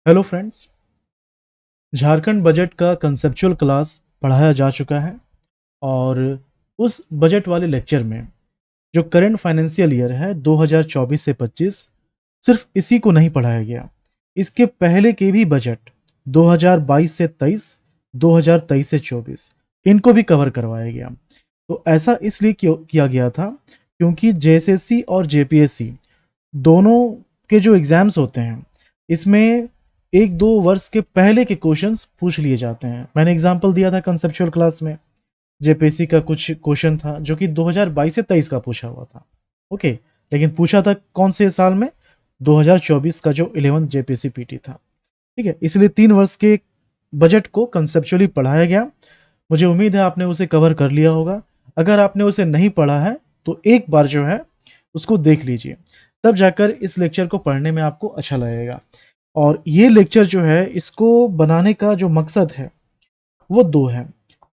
Hello friends. Jharkhand budget का conceptual class पढ़ाया जा चुका है और उस बजट वाले लेक्चर में जो करंट फाइनेंशियल ईयर है 2024 से 25 सिर्फ इसी को नहीं पढ़ाया गया। इसके पहले के भी बजट 2022 से 23, 2023 से 24 इनको भी कवर करवाया गया। तो ऐसा इसलिए किया गया था क्योंकि जेएसएससी और जेपीएससी दोनों के जो एग्जाम्स होते हैं इसमें एक दो वर्ष के पहले के क्वेश्चंस पूछ लिए जाते हैं। मैंने एग्जांपल दिया था कंसेप्चुअल क्लास में, जेपीएससी का कुछ क्वेश्चन था जो कि 2022 से 23 का पूछा हुआ था। ओके, लेकिन पूछा था कौन से साल में? 2024 का जो 11 जेपीएससी पीटी था। ठीक है, इसलिए 3 वर्ष के बजट को कंसेप्चुअली पढ़ाया गया। मुझे उम्मीद है आपने उसे कवर कर लिया होगा। अगर आपने उसे नहीं पढ़ा है तो एक बार जो है उसको देख लीजिए, तब जाकर इस लेक्चर को पढ़ने में आपको अच्छा लगेगा। और ये लेक्चर जो है इसको बनाने का जो मकसद है वो दो है।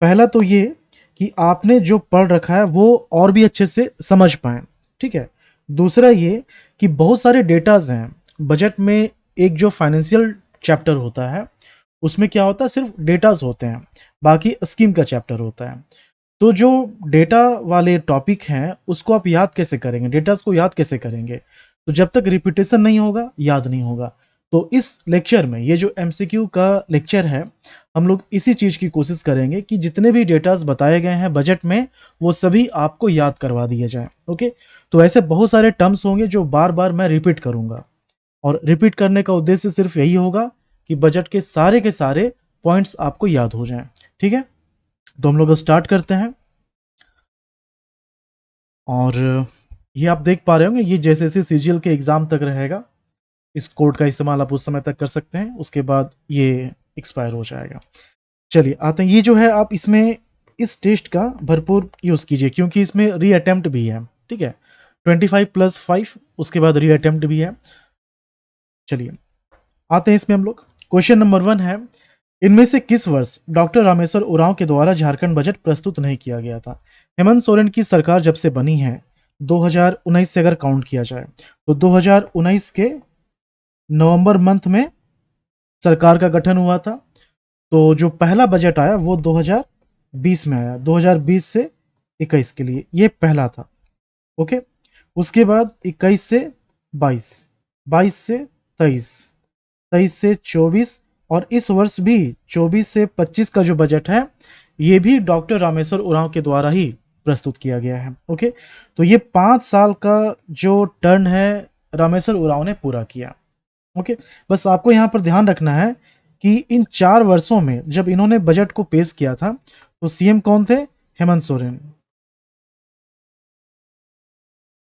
पहला तो ये कि आपने जो पढ़ रखा है वो और भी अच्छे से समझ पाए। ठीक है। दूसरा ये कि बहुत सारे डेटाज हैं बजट में। एक जो फाइनेंशियल चैप्टर होता है उसमें क्या होता है, सिर्फ डेटाज होते हैं, बाकी स्कीम का चैप्टर होता है। तो जो डेटा वाले टॉपिक हैं उसको आप याद कैसे करेंगे, डेटास को याद कैसे करेंगे? तो जब तक रिपीटेशन नहीं होगा याद नहीं होगा। तो इस लेक्चर में ये जो एमसीक्यू का लेक्चर है, हम लोग इसी चीज़ की कोशिश करेंगे कि जितने भी डेटास बताए गए हैं बजट में वो सभी आपको याद करवा दिए जाए। ओके, तो ऐसे बहुत सारे टर्म्स होंगे जो बार बार मैं रिपीट करूंगा, और रिपीट करने का उद्देश्य सिर्फ यही होगा कि बजट के सारे पॉइंट्स आपको याद हो जाएं। ठीक है, तो हम लोग स्टार्ट करते हैं। और ये आप देख पा रहे होंगे, ये जैसे जैसे सीजीएल के एग्जाम तक रहेगा, इस कोड का इस्तेमाल आप उस समय तक कर सकते हैं, उसके बाद ये एक्सपायर हो जाएगा। चलिए आते हैं, ये जो है आप इसमें इस टेस्ट का भरपूर यूज़ कीजिए क्योंकि इसमें री अटेम्प्ट भी है। ठीक है, 25+5 उसके बाद री अटेम्प्ट भी है। चलिए आते हैं इसमें हम लोग। क्वेश्चन नंबर 1 है, इनमें से किस वर्ष डॉक्टर रामेश्वर उरांव के द्वारा झारखंड बजट प्रस्तुत नहीं किया गया था? हेमंत सोरेन की सरकार जब से बनी है 2019 से अगर काउंट किया जाए तो 2019 के नवंबर मंथ में सरकार का गठन हुआ था। तो जो पहला बजट आया वो 2020 में आया, 2020 से 21 के लिए ये पहला था। ओके, उसके बाद 21 से 22, 22 से 23, 23 से 24, और इस वर्ष भी 24 से 25 का जो बजट है ये भी डॉक्टर रामेश्वर उरांव के द्वारा ही प्रस्तुत किया गया है। ओके, तो ये 5 साल का जो टर्न है रामेश्वर उरांव ने पूरा किया। ओके, बस आपको यहाँ पर ध्यान रखना है कि इन 4 वर्षों में जब इन्होंने बजट को पेश किया था तो सीएम कौन थे? हेमंत सोरेन।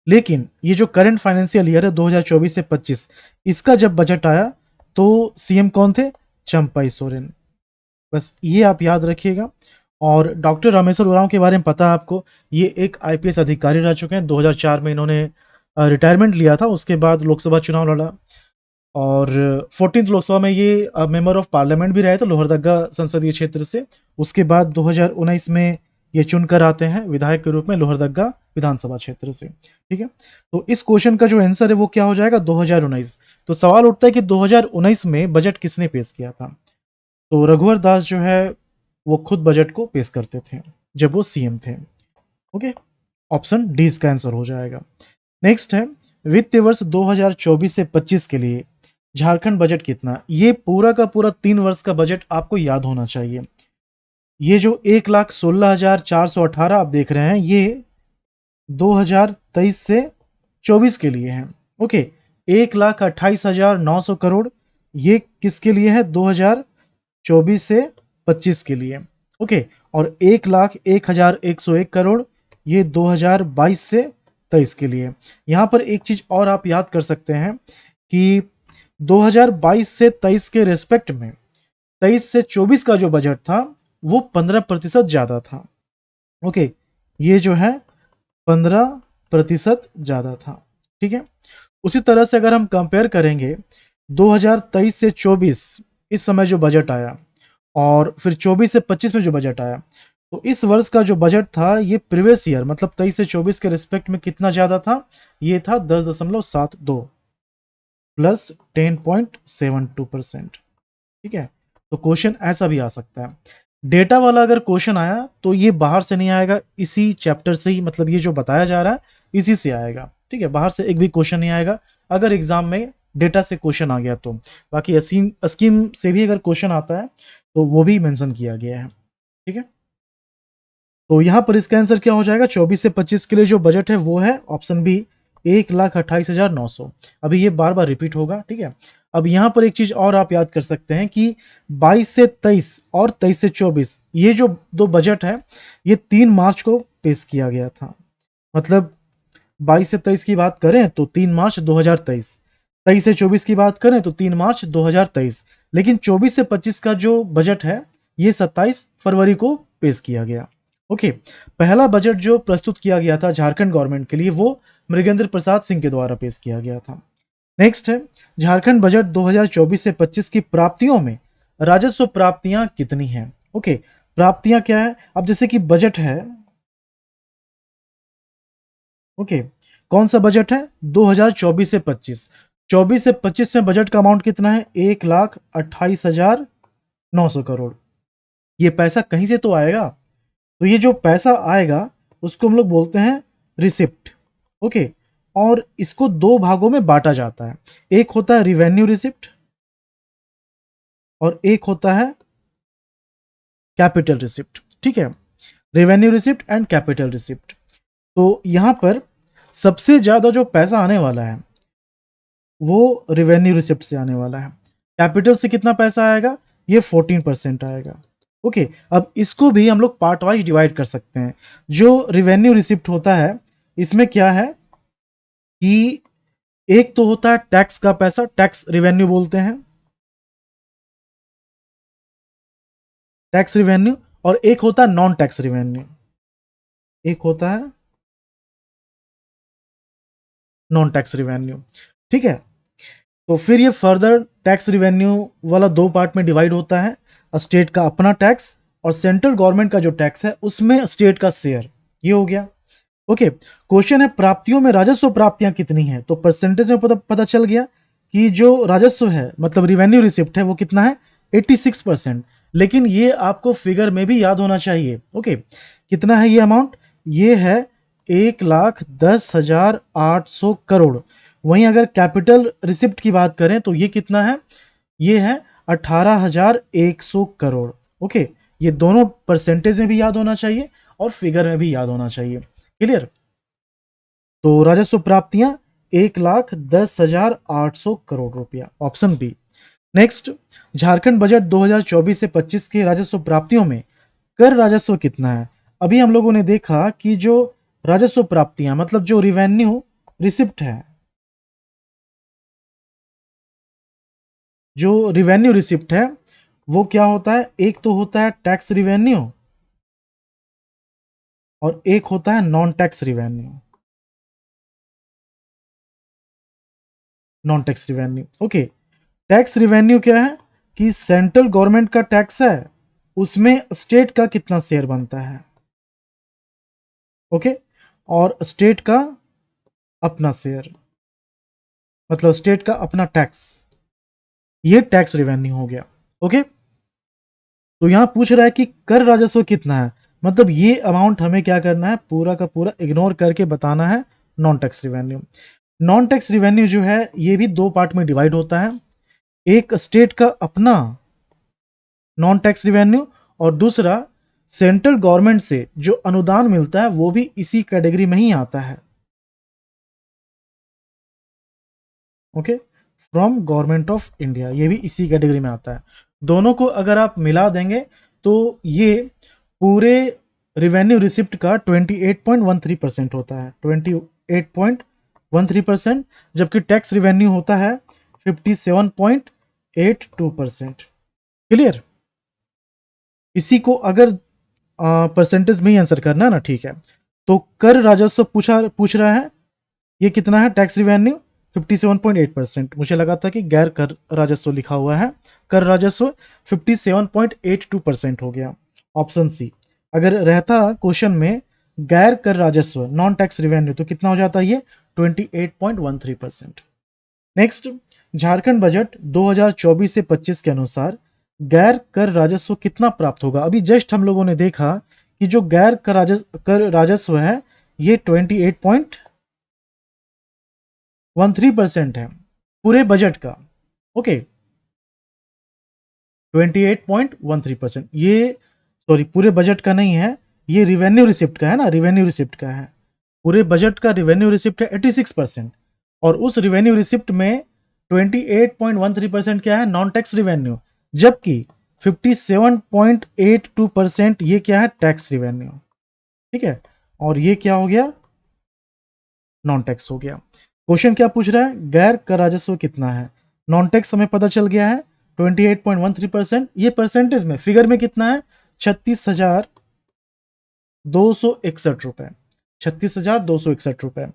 लेकिन ये जो करंट फाइनेंशियल ईयर है 2024 से 25, इसका जब बजट आया तो सीएम कौन थे? चंपाई सोरेन। बस ये आप याद रखिएगा। और डॉक्टर रामेश्वर उरांव के बारे में पता है आपको, ये एक आईपीएस अधिकारी रह चुके हैं। 2004 में इन्होंने रिटायरमेंट लिया था, उसके बाद लोकसभा चुनाव लड़ा और 14th लोकसभा में ये मेंबर ऑफ पार्लियामेंट भी रहे थे लोहरदगा संसदीय क्षेत्र से। उसके बाद 2019 में ये चुनकर आते हैं विधायक के रूप में लोहरदगा विधानसभा क्षेत्र से। ठीक है, तो इस क्वेश्चन का जो आंसर है वो क्या हो जाएगा? 2019। तो सवाल उठता है कि 2019 में बजट किसने पेश किया था? तो रघुवर दास जो है वो खुद बजट को पेश करते थे जब वो सीएम थे। ओके, ऑप्शन डी इसका आंसर हो जाएगा। नेक्स्ट है, वित्तीय वर्ष 2024 से 25 के लिए झारखंड बजट कितना? ये पूरा का पूरा 3 वर्ष का बजट आपको याद होना चाहिए। ये जो 1,16,418 आप देख रहे हैं ये 2023 से 24 के लिए है। ओके, 1,28,900 करोड़ ये किसके लिए है? 2024 से 25 के लिए। ओके, और 1,01,101 करोड़ ये 2022 से 23 के लिए। यहाँ पर एक चीज और आप याद कर सकते हैं कि 2022 से 23 के रेस्पेक्ट में 23 से 24 का जो बजट था वो 15% ज्यादा था। ओके, ये जो है 15% ज्यादा था। ठीक है, उसी तरह से अगर हम कंपेयर करेंगे 2023 से 24 इस समय जो बजट आया और फिर 24 से 25 में जो बजट आया, तो इस वर्ष का जो बजट था ये प्रीवियस ईयर मतलब 23 से 24 के रिस्पेक्ट में कितना ज्यादा था? ये था 10.72। प्लस 10.72%। ठीक है, तो क्वेश्चन ऐसा भी आ सकता है। डेटा वाला अगर क्वेश्चन आया तो ये बाहर से नहीं आएगा, इसी चैप्टर से ही, मतलब ये जो बताया जा रहा है इसी से आएगा। ठीक है, बाहर से एक भी क्वेश्चन नहीं आएगा अगर एग्जाम में डेटा से क्वेश्चन आ गया तो। बाकी स्कीम से भी अगर क्वेश्चन आता है तो वो भी मेंशन किया गया है। ठीक है, तो यहाँ पर इसका आंसर क्या हो जाएगा, 24 से 25 के लिए जो बजट है वो है ऑप्शन बी, 1,28,900। अभी ये बार बार रिपीट होगा। ठीक है, अब यहाँ पर एक चीज और आप याद कर सकते हैं कि 22 से 23 और 23 से 24 ये जो दो बजट है ये 3 मार्च को पेश किया गया था। मतलब 22 से 23 की बात करें तो 3 मार्च 2023, 23 से 24 की बात करें तो 3 मार्च 2023, लेकिन 24 से 25 का जो बजट है ये 27 फरवरी को पेश किया गया। ओके, पहला बजट जो प्रस्तुत किया गया था झारखंड गवर्नमेंट के लिए वो मृगेंद्र प्रसाद सिंह के द्वारा पेश किया गया था। नेक्स्ट है झारखंड बजट 2024 से 25 की प्राप्तियों में राजस्व प्राप्तियां कितनी हैं। ओके, प्राप्तियां क्या है, अब जैसे कि बजट है, ओके, कौन सा बजट है 2024 से 25, 24 से 25 में बजट का अमाउंट कितना है, 1,28,900 करोड़। ये पैसा कहीं से तो आएगा, तो ये जो पैसा आएगा उसको हम लोग बोलते हैं रिसिप्ट। ओके, और इसको दो भागों में बांटा जाता है, एक होता है रिवेन्यू रिसिप्ट और एक होता है कैपिटल रिसिप्ट। ठीक है, revenue receipt and capital receipt. तो यहां पर सबसे ज्यादा जो पैसा आने वाला है वो रेवेन्यू रिसिप्ट से आने वाला है। कैपिटल से कितना पैसा आएगा, ये 14% आएगा। ओके, अब इसको भी हम लोग पार्ट वाइज डिवाइड कर सकते हैं। जो रेवेन्यू रिसिप्ट होता है इसमें क्या है कि एक तो होता है टैक्स का पैसा, टैक्स रेवेन्यू बोलते हैं, टैक्स रेवेन्यू, और एक होता है नॉन टैक्स रेवेन्यू, एक होता है नॉन टैक्स रेवेन्यू। ठीक है, तो फिर ये फर्दर टैक्स रिवेन्यू वाला दो पार्ट में डिवाइड होता है, स्टेट का अपना टैक्स और सेंट्रल गवर्नमेंट का जो टैक्स है उसमें स्टेट का शेयर, ये हो गया। ओके, क्वेश्चन है प्राप्तियों में राजस्व प्राप्तियां कितनी हैं, तो परसेंटेज में पता चल गया कि जो राजस्व है मतलब रिवेन्यू रिसिप्ट है वो कितना है 86%। लेकिन ये आपको फिगर में भी याद होना चाहिए। ओके, कितना है ये अमाउंट, ये है 1,10,800 करोड़। वहीं अगर कैपिटल रिसिप्ट की बात करें तो ये कितना है, ये है 18,100 करोड़। ओके, ये दोनों परसेंटेज में भी याद होना चाहिए और फिगर में भी याद होना चाहिए। क्लियर, तो राजस्व प्राप्तियां 1,10,800 करोड़ रुपया, option B. Next, Jharkhand budget 2024 से 25 के राजस्व प्राप्तियों में कर राजस्व कितना है। अभी हम लोगों ने देखा कि जो राजस्व प्राप्तियां मतलब जो रिवेन्यू रिसिप्ट है, जो रिवेन्यू रिसिप्ट है वो क्या होता है, एक तो होता है टैक्स रिवेन्यू और एक होता है non tax revenue, non tax revenue. Okay, tax revenue क्या है कि सेंट्रल गवर्नमेंट का टैक्स है उसमें स्टेट का कितना शेयर बनता है। ओके, और स्टेट का अपना शेयर मतलब स्टेट का अपना टैक्स, ये टैक्स रिवेन्यू हो गया। ओके, तो यहां पूछ रहा है कि कर राजस्व कितना है, मतलब ये अमाउंट हमें क्या करना है, पूरा का पूरा इग्नोर करके बताना है non tax revenue. Non tax revenue जो है ये भी दो पार्ट में डिवाइड होता है, एक स्टेट का अपना नॉन टैक्स रिवेन्यू और दूसरा सेंट्रल गवर्नमेंट से जो अनुदान मिलता है वो भी इसी कैटेगरी में ही आता है। Okay, from government of India, ये भी इसी कैटेगरी में आता है। दोनों को अगर आप मिला देंगे तो ये पूरे रिवेन्यू रिसिप्ट का 28.13% होता है, 28.13%, जबकि टैक्स रिवेन्यू होता है 57.82%। क्लियर, इसी को अगर परसेंटेज में ही आंसर करना है ना, ठीक है। तो कर राजस्व पूछ रहा है, ये कितना है टैक्स रिवेन्यू 57.8%। मुझे लगा था कि गैर कर राजस्व लिखा हुआ है, कर राजस्व 57.82% हो गया, ऑप्शन सी। अगर रहता क्वेश्चन में गैर कर राजस्व नॉन टैक्स रिवेन्यू तो कितना हो जाता है ये 28.13%। नेक्स्ट, झारखंड बजट 2024 से 25 के अनुसार गैर कर राजस्व कितना प्राप्त होगा? अभी जस्ट हम लोगों ने देखा कि जो गैर कर राजस्व है ये 28.13% है पूरे बजट का। ओके, 28.13%। ये सॉरी, पूरे बजट का नहीं है, ये रिवेन्यू रिसिप्ट का है ना, रिवेन्यू रिसिप्ट का है। पूरे बजट का रिवेन्यू रिसिप्ट है 86%, और उस रिवेन्यू रिसिप्ट में 28.13% क्या है? नॉन टैक्स रिवेन्यू, जबकि 57.82% ये क्या है? Tax revenue. ठीक है, और ये क्या हो गया? नॉन टैक्स हो गया। क्वेश्चन क्या पूछ रहा है? गैर कर राजस्व कितना है? नॉन टैक्स हमें पता चल गया है 28.13%। ये परसेंटेज में, फिगर में कितना है? 36,261 रुपए, 36,261 रुपए।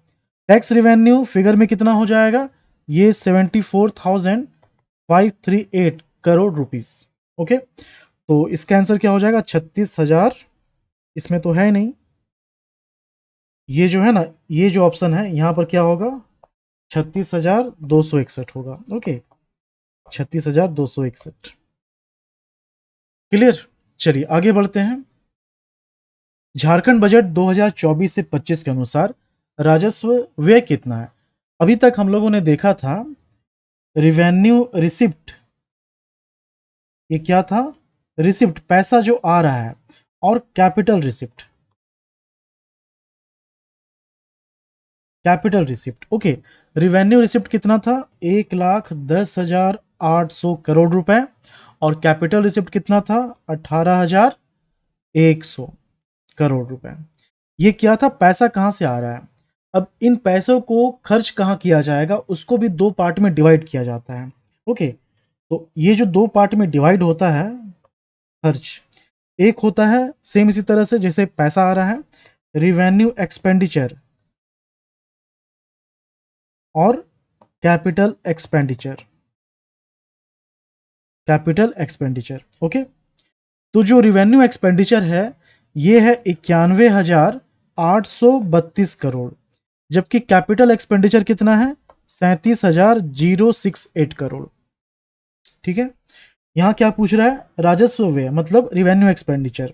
टैक्स रिवेन्यू फिगर में कितना हो जाएगा? ये 74,538 करोड़ रुपीस। ओके, तो इसका आंसर क्या हो जाएगा? 36,000, इसमें तो है नहीं, ये जो है ना, ये जो ऑप्शन है यहां पर क्या होगा? 36,261 होगा। ओके, 36,261। क्लियर? चलिए आगे बढ़ते हैं। झारखंड बजट 2024 से 25 के अनुसार राजस्व व्यय कितना है? अभी तक हम लोगों ने देखा था रिवेन्यू रिसिप्ट, ये क्या था? रिसिप्ट, पैसा जो आ रहा है, और capital receipt, capital receipt. Okay, revenue receipt कितना था? 1,10,800 करोड़ रुपए, और कैपिटल रिसिप्ट कितना था? 18,100 करोड़ रुपए। ये क्या था? पैसा कहां से आ रहा है? अब इन पैसों को खर्च कहां किया जाएगा उसको भी दो पार्ट में डिवाइड किया जाता है। ओके, तो ये जो दो पार्ट में डिवाइड होता है खर्च, एक होता है सेम इसी तरह से जैसे पैसा आ रहा है, रिवेन्यू एक्सपेंडिचर और capital expenditure, capital expenditure. Okay, तो जो रिवेन्यू एक्सपेंडिचर है ये है 91,832 करोड़, जबकि कैपिटल एक्सपेंडिचर कितना है? 37,068 करोड़। ठीक है, यहां क्या पूछ रहा है? राजस्व व्यय मतलब रिवेन्यू एक्सपेंडिचर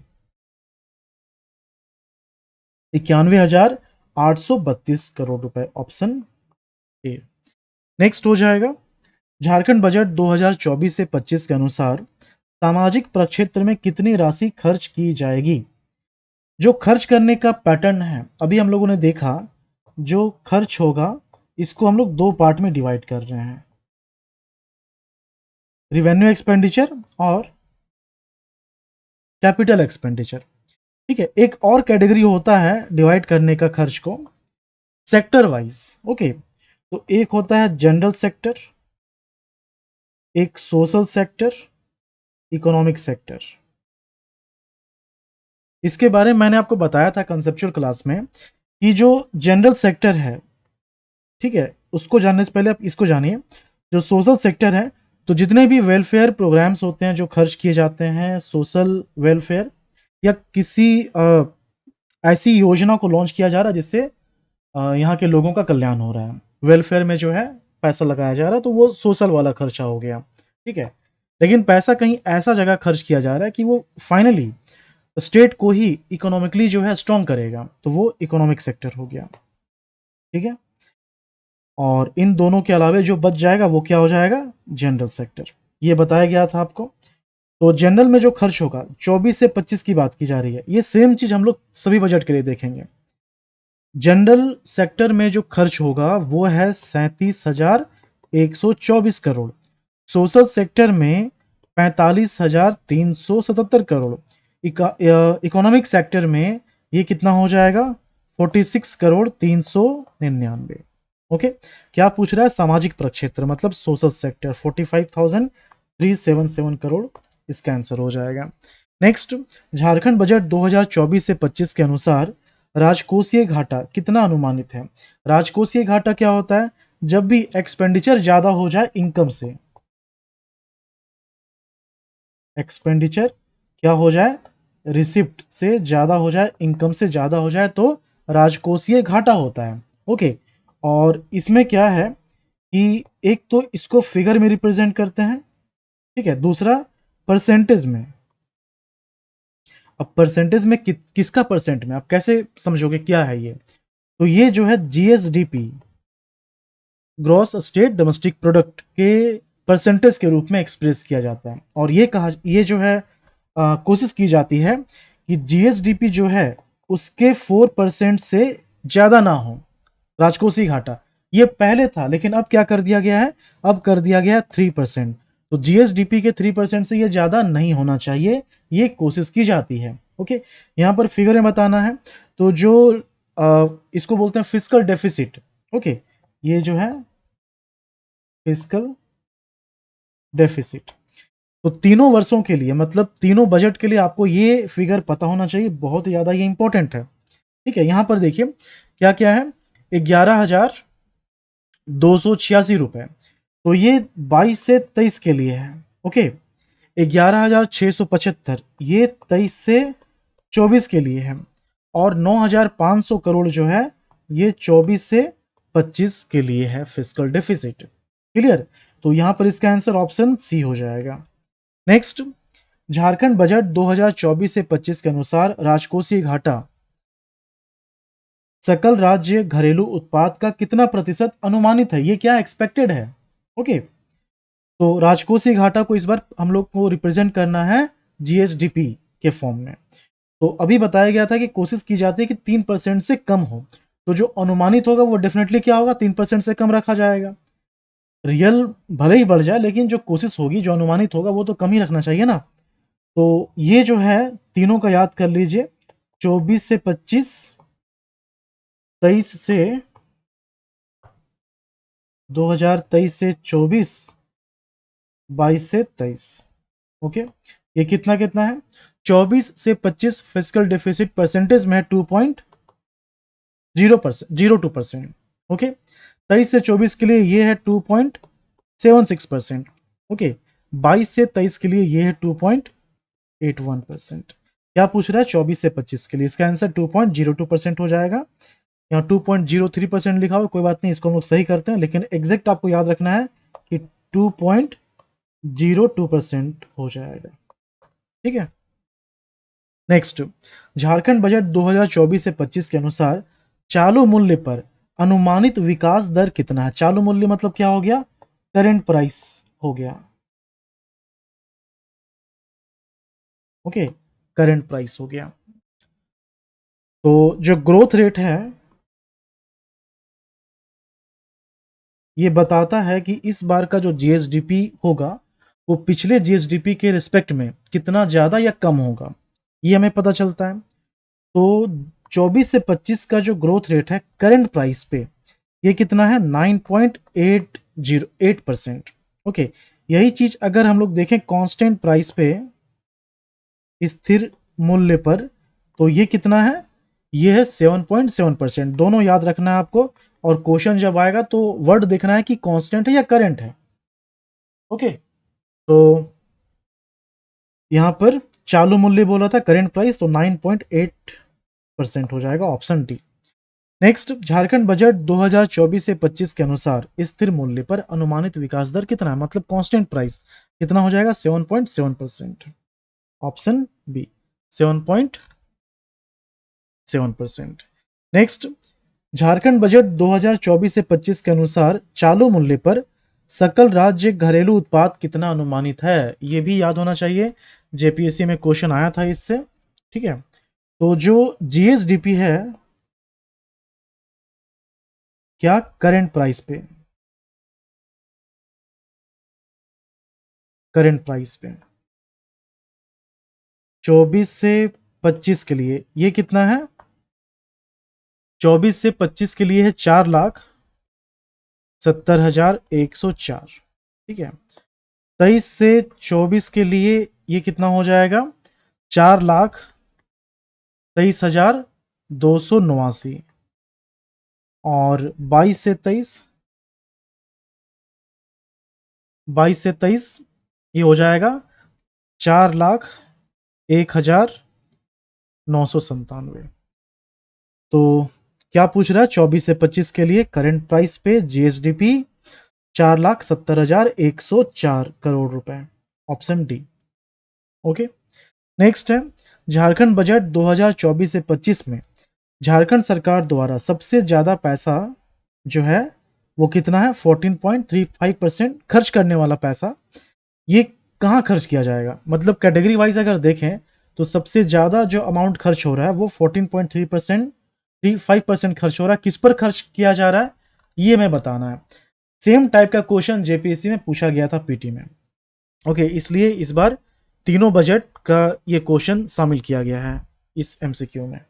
91,832 करोड़ रुपए, ऑप्शन ए। नेक्स्ट हो जाएगा, झारखंड बजट 2024 से 25 के अनुसार सामाजिक प्रक्षेत्र में कितनी राशि खर्च की जाएगी? जो खर्च करने का पैटर्न है अभी हम लोगों ने देखा, जो खर्च होगा इसको हम लोग दो पार्ट में डिवाइड कर रहे हैं, रिवेन्यू एक्सपेंडिचर और कैपिटल एक्सपेंडिचर। ठीक है, एक और कैटेगरी होता है डिवाइड करने का खर्च को, सेक्टर वाइज। ओके, तो एक होता है जनरल सेक्टर, एक सोशल सेक्टर, इकोनॉमिक सेक्टर। इसके बारे में मैंने आपको बताया था कंसेप्चुअल क्लास में कि जो जनरल सेक्टर है, ठीक है, उसको जानने से पहले आप इसको जानिए। जो सोशल सेक्टर है, तो जितने भी वेलफेयर प्रोग्राम्स होते हैं जो खर्च किए जाते हैं सोशल वेलफेयर, या किसी ऐसी योजना को लॉन्च किया जा रहा है जिससे यहाँ के लोगों का कल्याण हो रहा है, वेलफेयर में जो है पैसा लगाया जा रहा है, तो वो सोशल वाला खर्चा हो गया। ठीक है, लेकिन पैसा कहीं ऐसा जगह खर्च किया जा रहा है कि वो फाइनली स्टेट को ही इकोनॉमिकली जो है स्ट्रॉन्ग करेगा, तो वो इकोनॉमिक सेक्टर हो गया। ठीक है, और इन दोनों के अलावा जो बच जाएगा वो क्या हो जाएगा? General sector. ये बताया गया था आपको। तो जनरल में जो खर्च होगा 24 से 25 की बात की जा रही है, ये सेम चीज हम लोग सभी बजट के लिए देखेंगे। जनरल सेक्टर में जो खर्च होगा वो है 37,124 करोड़, सोशल सेक्टर में 45,377 करोड़, इकोनॉमिक सेक्टर में ये कितना हो जाएगा? 46,399। ओके, क्या पूछ रहा है? सामाजिक प्रक्षेत्र मतलब सोशल सेक्टर 45,377 करोड़, इसका आंसर हो जाएगा। नेक्स्ट, झारखंड बजट 2024 से 25 के अनुसार राजकोषीय घाटा कितना अनुमानित है? राजकोषीय घाटा क्या होता है? जब भी एक्सपेंडिचर ज्यादा हो जाए इनकम से, एक्सपेंडिचर क्या हो जाए? रिसिप्ट से ज्यादा हो जाए, इनकम से ज्यादा हो जाए, तो राजकोषीय घाटा होता है। ओके, और इसमें क्या है कि एक तो इसको फिगर में रिप्रेजेंट करते हैं, ठीक है, दूसरा परसेंटेज में। अब परसेंटेज में किसका परसेंट में, आप कैसे समझोगे क्या है ये? तो ये जो है GSDP, gross state domestic product के परसेंटेज के रूप में एक्सप्रेस किया जाता है। और ये जो है कोशिश की जाती है कि जीएसडीपी जो है उसके 4% से ज़्यादा ना हो राजकोषीय घाटा। ये पहले था, लेकिन अब क्या कर दिया गया है, अब कर दिया गया है 3%। तो जीएसडीपी के 3% से ये ज़्यादा नहीं होना चाहिए, ये कोशिश की जाती है। ओके, यहाँ पर फिगर में बताना है। तो जो इसको बोलते हैं फिस्कल डेफिसिट। ओके, ये जो है फिस्कल डेफिसिट, तो तीनों वर्षों के लिए, मतलब तीनों बजट के लिए आपको ये फिगर पता होना चाहिए, बहुत ही ज़्यादा ये इंपॉर्टेंट है। ठीक है, यहाँ पर देखिए क्या क्या है, 11,286 रुपए, तो ये 22 से 23 के लिए है। ओके, 11,675 ये 23 से 24 के लिए है, और 9,500 करोड़ जो है ये 24 से 25 के लिए है फिस्कल डेफिसिट। क्लियर? तो यहां पर इसका आंसर ऑप्शन सी हो जाएगा। नेक्स्ट, झारखंड बजट 2024 से 25 के अनुसार राजकोषीय घाटा सकल राज्य घरेलू उत्पाद का कितना प्रतिशत अनुमानित है? ये क्या एक्सपेक्टेड है? ओके, तो राजकोषीय घाटा को इस बार हम लोग को रिप्रेजेंट करना है जीएसडीपी के फॉर्म में। तो अभी बताया गया था कि कोशिश की जाती है कि 3% से कम हो, तो जो अनुमानित होगा वो डेफिनेटली क्या होगा, 3% से कम रखा जाएगा। रियल भले ही बढ़ जाए, लेकिन जो कोशिश होगी, जो अनुमानित होगा वो तो कम ही रखना चाहिए ना। तो ये जो है तीनों का याद कर लीजिए, 24 से 25, 23 से 2023 से 24, 22 से 23। ओके, ये कितना कितना है, 24 से 25 फिजिकल डेफिसिट परसेंटेज में है 2.02%। ओके, 23 से 24 के लिए ये है 2.76%। ओके, 22 से 23 के लिए ये है 2.81%। क्या पूछ रहा है 24 से 25 के लिए, इसका आंसर 2.02% हो जाएगा। यहाँ 2.03% लिखा हुआ, कोई बात नहीं, इसको हम लोग सही करते हैं, लेकिन एग्जैक्ट आपको याद रखना है कि 2.02% हो जाएगा। ठीक है, नेक्स्ट, झारखंड बजट 2024 से 25 के अनुसार चालू मूल्य पर अनुमानित विकास दर कितना है? चालू मूल्य मतलब क्या हो गया, करेंट प्राइस हो गया। ओके, करंट प्राइस हो गया। तो जो ग्रोथ रेट है ये बताता है कि इस बार का जो जीएसडीपी होगा वो पिछले जीएसडीपी के रिस्पेक्ट में कितना ज़्यादा या कम होगा, ये हमें पता चलता है। तो 24 से 25 का जो ग्रोथ रेट है करंट प्राइस पे, ये कितना है, 9.808%। ओके, यही चीज अगर हम लोग देखें कांस्टेंट प्राइस पे, स्थिर मूल्य पर, तो ये कितना है, ये है 7.7%। दोनों याद रखना है आपको, और क्वेश्चन जब आएगा तो वर्ड देखना है कि कांस्टेंट है या करंट है। ओके, तो यहां पर चालू मूल्य बोला था, करंट प्राइस, तो 9.8% हो जाएगा, option D. Next, Jharkhand budget 2024 से 25 के अनुसार स्थिर मूल्य पर अनुमानित विकास दर कितना है, मतलब कांस्टेंट प्राइस कितना हो जाएगा, 7.7%, option B, 7.7%। Next, Jharkhand budget 2024 से 25 के अनुसार चालू मूल्य पर सकल राज्य घरेलू उत्पाद कितना अनुमानित है, ये भी याद होना चाहिए, जेपीएससी में क्वेश्चन आया था इससे। ठीक है, तो जो जीएसडीपी है क्या, करंट प्राइस पे, करंट प्राइस पे 24 से 25 के लिए ये कितना है, 24 से 25 के लिए है 4,70,104। ठीक है, 23 से 24 के लिए ये कितना हो जाएगा, 4,23,289। और 22 से 23 ये हो जाएगा 4,01,997। तो क्या पूछ रहा है, 24 से 25 के लिए करंट प्राइस पे जीएसडीपी 4,70,104 करोड़ रुपए, ऑप्शन डी। ओके, नेक्स्ट है झारखंड बजट 2024 से 25 में झारखंड सरकार द्वारा सबसे ज्यादा पैसा जो है वो कितना है, 14.35% खर्च करने वाला पैसा, ये कहाँ खर्च किया जाएगा? मतलब कैटेगरी वाइज अगर देखें तो सबसे ज्यादा जो अमाउंट खर्च हो रहा है वो 14.35% खर्च हो रहा है। किस पर खर्च किया जा रहा है ये मैं बताना है। सेम टाइप का क्वेश्चन जेपीएससी में पूछा गया था पीटी में। ओके, इसलिए इस बार तीनों बजट का ये क्वेश्चन शामिल किया गया है इस एमसीक्यू में।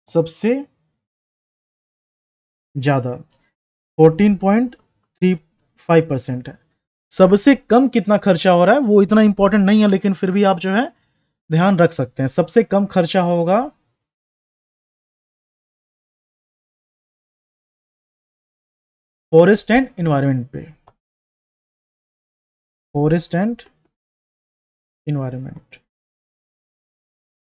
सबसे ज्यादा 14.35% है। सबसे कम कितना खर्चा हो रहा है वो इतना इंपॉर्टेंट नहीं है, लेकिन फिर भी आप जो है ध्यान रख सकते हैं। सबसे कम खर्चा होगा फॉरेस्ट एंड एनवायरनमेंट पे, फॉरेस्ट एंड एनवायरनमेंट,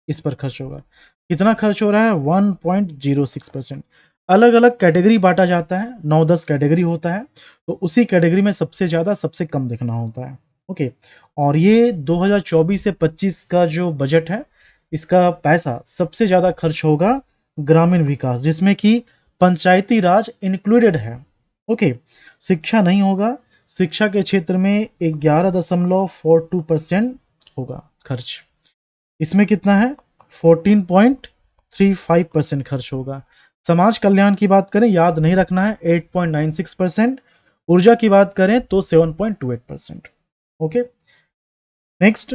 इस पर खर्च होगा। कितना खर्च हो रहा है? 1.06%। अलग अलग कैटेगरी बांटा जाता है, 9-10 कैटेगरी होता है, तो उसी कैटेगरी में सबसे ज़्यादा सबसे कम देखना होता है। ओके, और ये 2024 से 25 का जो बजट है, इसका पैसा सबसे ज़्यादा खर्च होगा ग्रामीण विकास, जिसमें कि पंचायती राज इंक्लूडेड है। ओके, शिक्षा नहीं होगा। शिक्षा के क्षेत्र में 11.42% होगा खर्च। इसमें कितना है? 14.35% खर्च होगा। समाज कल्याण की बात करें, याद नहीं रखना है, 8.96%। ऊर्जा की बात करें तो 7.28%। ओके, नेक्स्ट,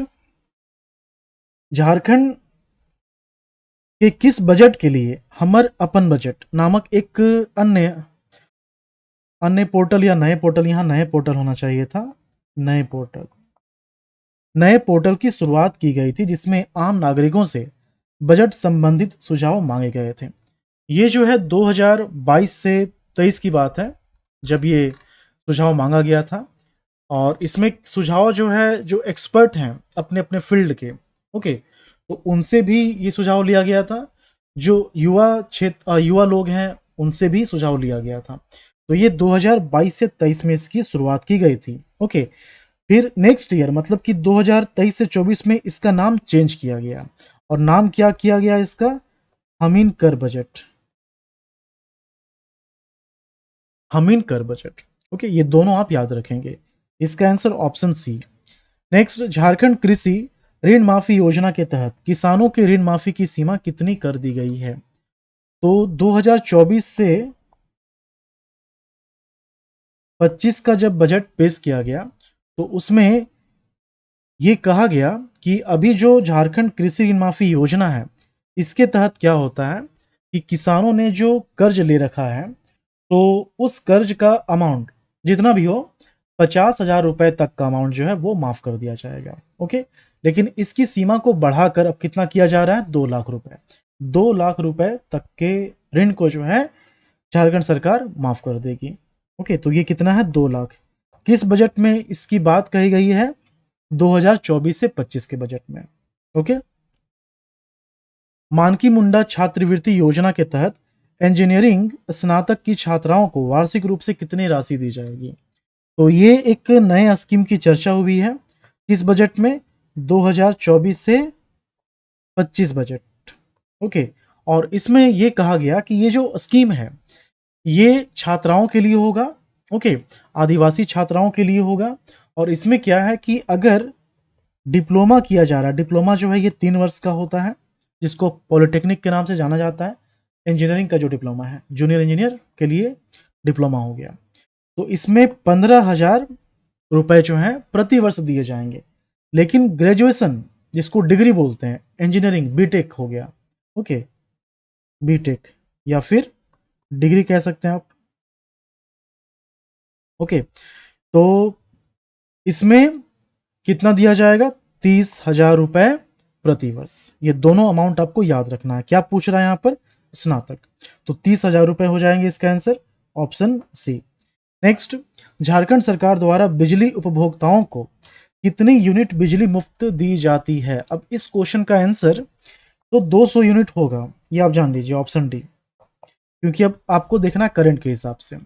झारखंड के किस बजट के लिए हमर अपन बजट नामक एक अन्य अन्य पोर्टल या नए पोर्टल, यहां नए पोर्टल होना चाहिए था, नए पोर्टल की शुरुआत की गई थी, जिसमें आम नागरिकों से बजट संबंधित सुझाव मांगे गए थे। ये जो है 2022 से 23 की बात है जब ये सुझाव मांगा गया था, और इसमें सुझाव जो है जो एक्सपर्ट हैं अपने अपने फील्ड के, ओके, तो उनसे भी ये सुझाव लिया गया था। जो युवा लोग हैं उनसे भी सुझाव लिया गया था। तो ये 2022 से 23 में इसकी शुरुआत की गई थी। ओके, फिर नेक्स्ट ईयर मतलब कि 2023 से 24 में इसका नाम चेंज किया गया, और नाम क्या किया गया इसका? हमीन कर बजट, हमीन कर बजट। ओके, ये दोनों आप याद रखेंगे। इसका answer option C. Next, Jharkhand कृषि ऋण माफी योजना के तहत किसानों के ऋण माफी की सीमा कितनी कर दी गई है? तो 2024 से 25 का जब बजट पेश किया गया तो उसमें ये कहा गया कि अभी जो झारखंड कृषि ऋण माफी योजना है, इसके तहत क्या होता है कि किसानों ने जो कर्ज ले रखा है, तो उस कर्ज का अमाउंट जितना भी हो, 50,000 रुपए तक का अमाउंट जो है वो माफ कर दिया जाएगा। ओके, लेकिन इसकी सीमा को बढ़ाकर अब कितना किया जा रहा है? 2 लाख रुपए। 2 लाख रुपए तक के ऋण को जो है झारखंड सरकार माफ कर देगी। ओके, तो ये कितना है? 2 लाख। किस बजट में इसकी बात कही गई है? 2024 से 25 के बजट में। ओके, मानकी मुंडा छात्रवृत्ति योजना के तहत इंजीनियरिंग स्नातक की छात्राओं को वार्षिक रूप से कितनी राशि दी जाएगी? तो ये एक नए स्कीम की चर्चा हुई है किस बजट में? 2024 से 25 बजट। ओके, और इसमें ये कहा गया कि ये जो स्कीम है ये छात्राओं के लिए होगा। ओके, आदिवासी छात्राओं के लिए होगा। और इसमें क्या है कि अगर डिप्लोमा किया जा रहा है, डिप्लोमा जो है ये 3 वर्ष का होता है, जिसको पॉलिटेक्निक के नाम से जाना जाता है। इंजीनियरिंग का जो डिप्लोमा है, जूनियर इंजीनियर के लिए डिप्लोमा हो गया। तो इसमें 15,000 रुपए जो हैं प्रति वर्ष दिए जाएंगे। लेकिन ग्रेजुएशन जिसको डिग्री बोलते हैं, इंजीनियरिंग बीटेक हो गया, ओके, बीटेक या फिर डिग्री कह सकते हैं आप। ओके, तो इसमें कितना दिया जाएगा? 30,000 रुपए प्रति वर्ष। ये दोनों अमाउंट आपको याद रखना है। क्या पूछ रहा है यहाँ पर? स्नातक। तो 30,000 रुपए हो जाएंगे इसका answer, option C. Next, Jharkhand सरकार द्वारा बिजली उपभोक्ताओं को कितनी यूनिट बिजली मुफ्त दी जाती है? अब इस क्वेश्चन का आंसर तो 200 यूनिट होगा, ये आप जान लीजिए, ऑप्शन डी। क्योंकि अब आपको देखना है करंट के हिसाब से।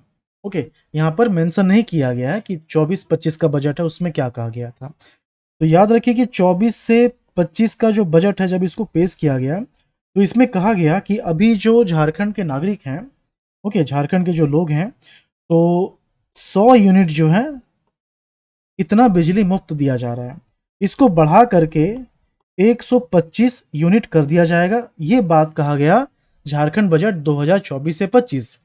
ओके, यहाँ पर मेंशन नहीं किया गया है कि 24-25 का बजट है उसमें क्या कहा गया था। तो याद रखिए कि 24 से 25 का जो बजट है जब इसको पेश किया गया तो इसमें कहा गया कि अभी जो झारखंड के नागरिक हैं, ओके, झारखंड के जो लोग हैं, तो 100 यूनिट जो है इतना बिजली मुफ्त दिया जा रहा है। इसको बढ़ा करके 125 यूनिट कर दिया जाएगा। ये बात कहा गया झारखंड बजट 2024 से 25।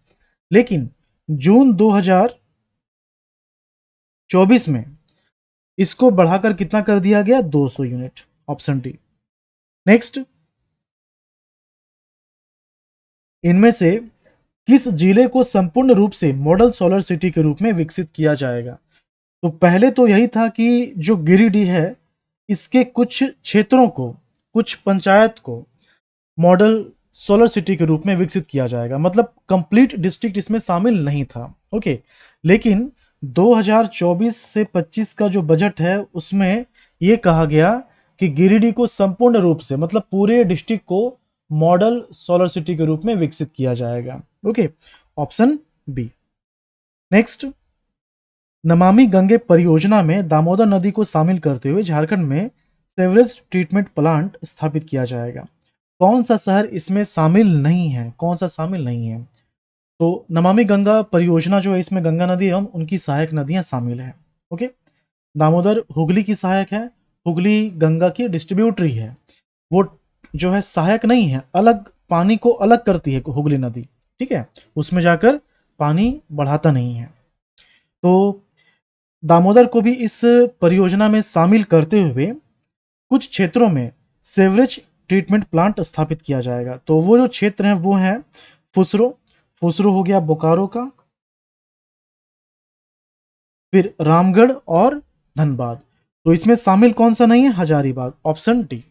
लेकिन जून 2024 में इसको बढ़ाकर कितना कर दिया गया? 200 यूनिट। Option D. नेक्स्ट, इनमें से किस जिले को संपूर्ण रूप से मॉडल सोलर सिटी के रूप में विकसित किया जाएगा? तो पहले तो यही था कि जो गिरिडीह है इसके कुछ क्षेत्रों को, कुछ पंचायत को मॉडल सोलर सिटी के रूप में विकसित किया जाएगा, मतलब कंप्लीट डिस्ट्रिक्ट इसमें शामिल नहीं था। ओके, लेकिन 2024 से 25 का जो बजट है उसमें ये कहा गया कि गिरिडीह को संपूर्ण रूप से, मतलब पूरे डिस्ट्रिक्ट को मॉडल सोलर सिटी के रूप में विकसित किया जाएगा। Okay, option B. Next, Namami Gange परियोजना में दामोदर नदी को शामिल करते हुए झारखंड में सेवरेज ट्रीटमेंट प्लांट स्थापित किया जाएगा। कौन सा शहर इसमें शामिल नहीं है? कौन सा शामिल नहीं है? तो नमामि गंगा परियोजना जो है इसमें गंगा नदी एवं उनकी सहायक नदियां शामिल हैं। ओके, दामोदर हुगली की सहायक है, हुगली गंगा की डिस्ट्रीब्यूटरी है, वो जो है सहायक नहीं है, अलग पानी को अलग करती है हुगली नदी, ठीक है, उसमें जाकर पानी बढ़ाता नहीं है। तो दामोदर को भी इस परियोजना में शामिल करते हुए कुछ क्षेत्रों में सेवरेज ट्रीटमेंट प्लांट स्थापित किया जाएगा। तो वो जो क्षेत्र हैं वो हैं फुसरो, फुसरो हो गया बोकारो का, फिर रामगढ़ और धनबाद। तो इसमें शामिल कौन सा नहीं है? हजारीबाग। Option D.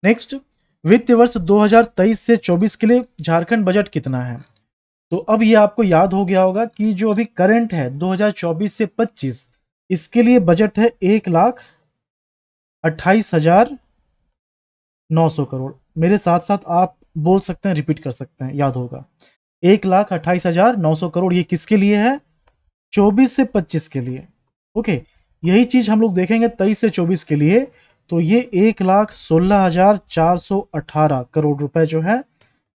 नेक्स्ट, वित्त वर्ष 2023 से 24 के लिए झारखंड बजट कितना है? तो अब ये आपको याद हो गया होगा कि जो अभी करंट है 2024 से 25, इसके लिए बजट है 1,28,900 करोड़। मेरे साथ साथ आप बोल सकते हैं, रिपीट कर सकते हैं, याद होगा। 1,28,900 करोड़ ये किसके लिए है? 24 से 25 के लिए। ओके, यही चीज हम लोग देखेंगे 23 से 24 के लिए। तो ये 1,16,418 करोड़ रुपए जो है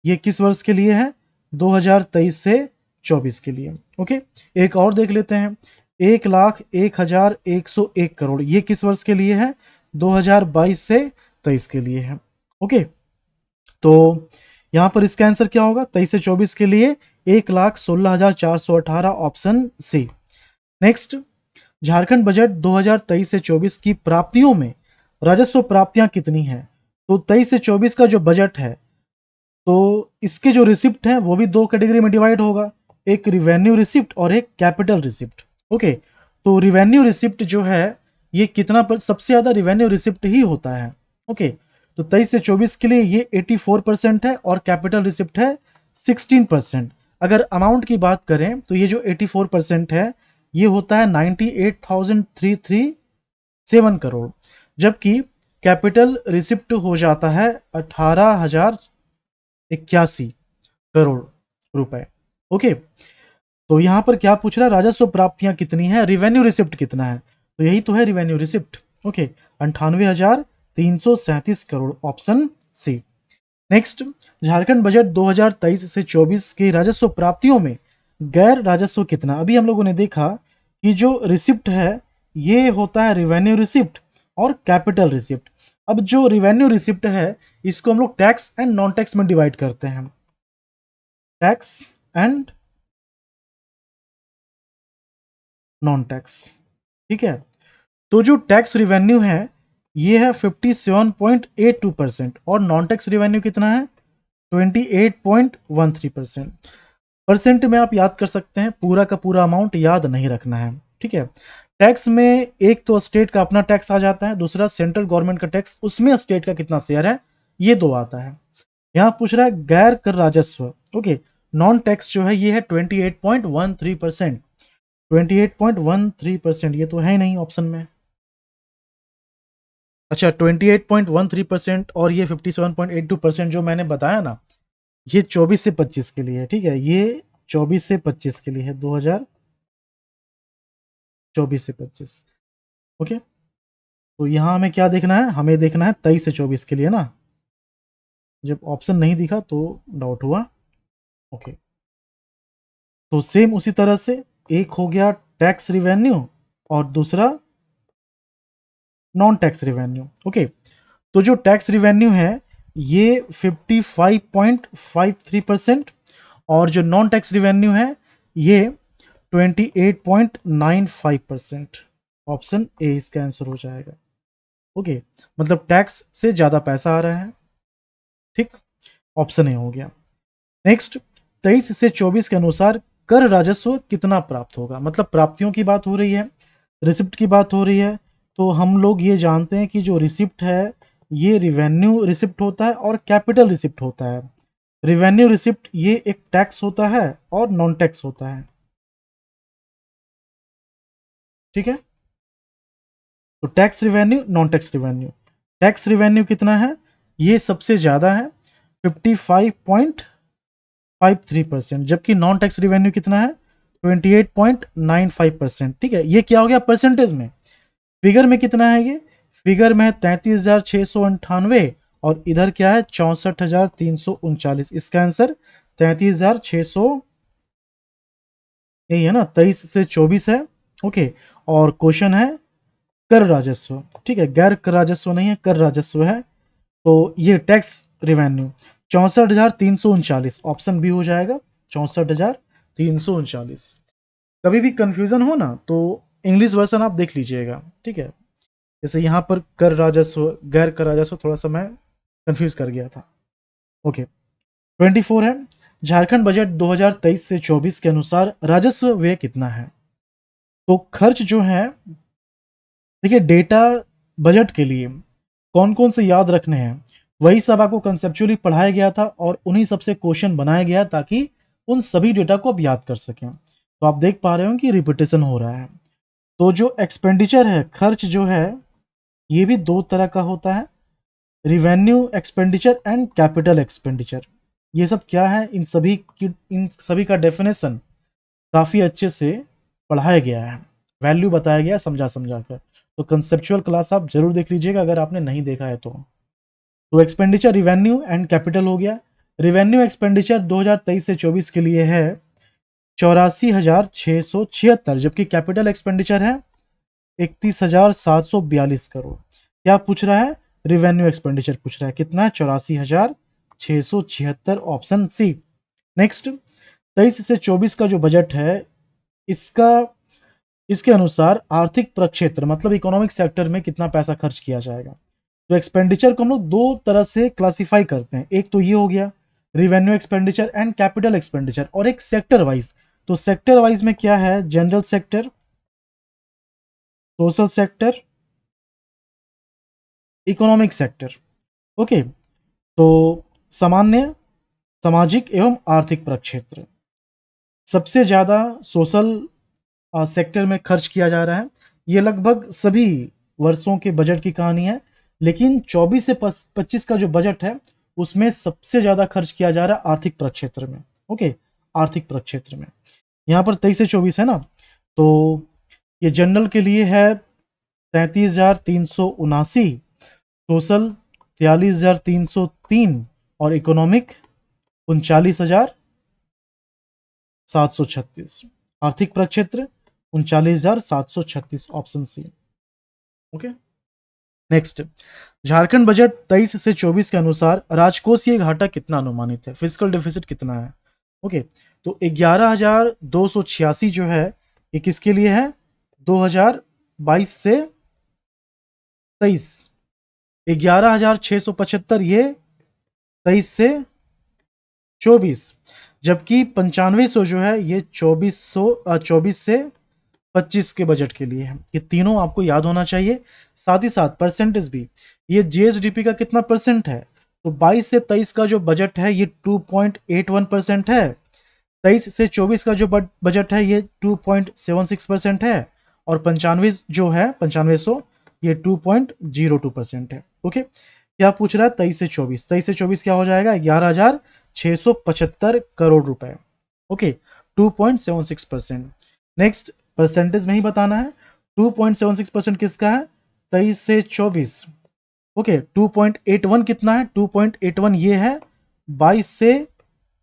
ये किस वर्ष के लिए है? 2023 से 24 के लिए। ओके, एक और देख लेते हैं। 1,01,101 करोड़ ये किस वर्ष के लिए है? 2022 से 23 के लिए है। ओके, तो यहां पर इसका आंसर क्या होगा 23 से 24 के लिए? 1,16,418, option C. Next, Jharkhand budget 2023 से 24 की प्राप्तियों में राजस्व प्राप्तियां कितनी हैं? तो 23 से 24 का जो बजट है तो इसके जो रिसिप्ट है वो भी दो कैटेगरी में डिवाइड होगा, एक रिवेन्यू रिसिप्ट और एक कैपिटल रिसिप्ट। ओके, तो रिवेन्यू रिसिप्ट जो है ये कितना पर? सबसे ज्यादा रिवेन्यू रिसिप्ट ही होता है। ओके, तो 23 से 24 के लिए ये 84% है और कैपिटल रिसिप्ट है 16%। अगर अमाउंट की बात करें तो ये जो 84% है ये होता है 98,337 करोड़, जबकि कैपिटल रिसिप्ट हो जाता है 18,081 करोड़ रुपए। ओके, तो यहां पर क्या पूछ रहा है? राजस्व प्राप्तियां कितनी है, रिवेन्यू रिसिप्ट कितना है? तो यही तो है revenue receipt. Okay, 98,337 crore, option C. Next, Jharkhand budget 2023 से 24 के राजस्व प्राप्तियों में गैर राजस्व कितना? अभी हम लोगों ने देखा कि जो रिसिप्ट है ये होता है रिवेन्यू रिसिप्ट और कैपिटल रिसिप्ट। अब जो रिवेन्यू रिसिप्ट है इसको हम लोग टैक्स एंड नॉन टैक्स में डिवाइड करते हैं। टैक्स एंड नॉन टैक्स, ठीक है। तो जो टैक्स रिवेन्यू है ये है 57.82% और नॉन टैक्स रिवेन्यू कितना है? 28.13%। परसेंट में आप याद कर सकते हैं, पूरा का पूरा अमाउंट याद नहीं रखना है, ठीक है। टैक्स में एक तो स्टेट का अपना टैक्स आ जाता है, दूसरा सेंट्रल गवर्नमेंट का टैक्स, उसमें स्टेट का कितना शेयर है ये दो आता है। यहाँ पूछ रहा है गैर कर राजस्व। ओके, नॉन टैक्स जो है ये है 28.13%। 28.13% ये तो है ही नहीं ऑप्शन में। अच्छा, 28.13% और ये 57.82% जो मैंने बताया ना, ये 24 से 25 के लिए है, ठीक है, ये 24 से 25 के लिए है, 2024 से 25। ओके, तो यहाँ हमें क्या देखना है, हमें देखना है 23 से 24 के लिए ना। जब ऑप्शन नहीं दिखा तो डाउट हुआ। ओके, तो सेम उसी तरह से एक हो गया टैक्स रिवेन्यू और दूसरा नॉन टैक्स रिवेन्यू। ओके, तो जो टैक्स रिवेन्यू है ये 55.53% और जो नॉन टैक्स रिवेन्यू है ये 28.95%। ऑप्शन ए इसका आंसर हो जाएगा। ओके, मतलब टैक्स से ज्यादा पैसा आ रहा है, ठीक, ऑप्शन ए हो गया। नेक्स्ट, 23 से 24 के अनुसार कर राजस्व कितना प्राप्त होगा, मतलब प्राप्तियों की बात हो रही है, रिसिप्ट की बात हो रही है। तो हम लोग ये जानते हैं कि जो रिसिप्ट है ये रिवेन्यू रिसिप्ट होता है और कैपिटल रिसिप्ट होता है। रिवेन्यू रिसिप्ट ये एक टैक्स होता है और नॉन टैक्स होता है, ठीक है। तो tax revenue, non tax revenue कितना है, ये सबसे ज्यादा है 55.53%, जबकि नॉन टैक्स रिवेन्यू कितना है 28.95%, ठीक है। ये क्या हो गया परसेंटेज में, फिगर में कितना है ये, फिगर में है 33,698 और इधर क्या है 64,339। इसका आंसर 33,600 यही है ना, 23 से 24 है। ओके, और क्वेश्चन है कर राजस्व, ठीक है, गैर कर राजस्व नहीं है, कर राजस्व है। तो ये टैक्स रिवेन्यू 64,339, ऑप्शन बी हो जाएगा 64,339। कभी भी कंफ्यूजन हो ना तो इंग्लिश वर्जन आप देख लीजिएगा, ठीक है। जैसे यहाँ पर कर राजस्व गैर कर राजस्व थोड़ा सा मैं कंफ्यूज कर गया था। ओके, 24 है, झारखंड बजट 2023 से 24 के अनुसार राजस्व व्यय कितना है। तो खर्च जो है, देखिए डेटा बजट के लिए कौन कौन से याद रखने हैं वही सब आपको कंसेप्चुअली पढ़ाया गया था और उन्हीं सबसे क्वेश्चन बनाया गया ताकि उन सभी डेटा को आप याद कर सकें। तो आप देख पा रहे हो कि रिपीटेशन हो रहा है। तो जो एक्सपेंडिचर है, खर्च जो है ये भी दो तरह का होता है, revenue expenditure and capital expenditure. ये सब क्या है, इन सभी का डेफिनेशन काफ़ी अच्छे से पढ़ाया गया है, वैल्यू बताया गया समझा समझा कर। तो कंसेप्चुअल क्लास आप जरूर देख लीजिएगा अगर आपने नहीं देखा है तो एक्सपेंडिचर रिवेन्यू एंड कैपिटल हो गया। रिवेन्यू एक्सपेंडिचर 2023 से 24 के लिए है 84,676, जबकि कैपिटल एक्सपेंडिचर है 31,742 करोड़। क्या पूछ रहा है, रिवेन्यू एक्सपेंडिचर पूछ रहा है, कितना है 84,676, ऑप्शन सी। नेक्स्ट, 23 से 24 का जो बजट है इसका इसके अनुसार आर्थिक प्रक्षेत्र मतलब इकोनॉमिक सेक्टर में कितना पैसा खर्च किया जाएगा। तो एक्सपेंडिचर को हम लोग दो तरह से क्लासिफाई करते हैं, एक तो ये हो गया revenue expenditure and capital expenditure, और एक सेक्टर वाइज। तो सेक्टर वाइज में क्या है, general sector, social sector, economic sector. Okay, तो सामान्य, सामाजिक एवं आर्थिक प्रक्षेत्र, सबसे ज्यादा सोशल सेक्टर में खर्च किया जा रहा है। ये लगभग सभी वर्षों के बजट की कहानी है, लेकिन 24 से 25 का जो बजट है उसमें सबसे ज्यादा खर्च किया जा रहा है आर्थिक प्रक्षेत्र में। ओके, आर्थिक प्रक्षेत्र में यहाँ पर 23 से 24 है ना, तो ये जनरल के लिए है 33,379, सोशल 43,303 और इकोनॉमिक 39,736। आर्थिक प्रक्षेत्र 39,736, option C. Okay, next, Jharkhand budget 23 से 24 के अनुसार राजकोषीय घाटा कितना अनुमानित है, फिजिकल डेफिसिट कितना है। ओके, तो 11,286 जो है ये किसके लिए है, 2022 से 23। 11,675 ये 23 से 24, जबकि 9500 जो है ये 24 से 25 के बजट के लिए है। ये तीनों आपको याद होना चाहिए, साथ ही साथ परसेंटेज भी। ये जीएसडीपी का कितना परसेंट है, तो 22 से 23 का जो बजट है ये 2.81% है, 23 से 24 का जो बजट है ये 2.76% है, और 95 जो है 9500 ये 2.02% है। ओके, क्या पूछ रहा है 23 से 24, 23 से 24 क्या हो जाएगा, 675 करोड़ रुपए। ओके, 2.76%। नेक्स्ट परसेंटेज में ही बताना है। 2.76% किसका है? 23 से 24। ओके, 2.81 कितना है? 2.81 ये है 22 से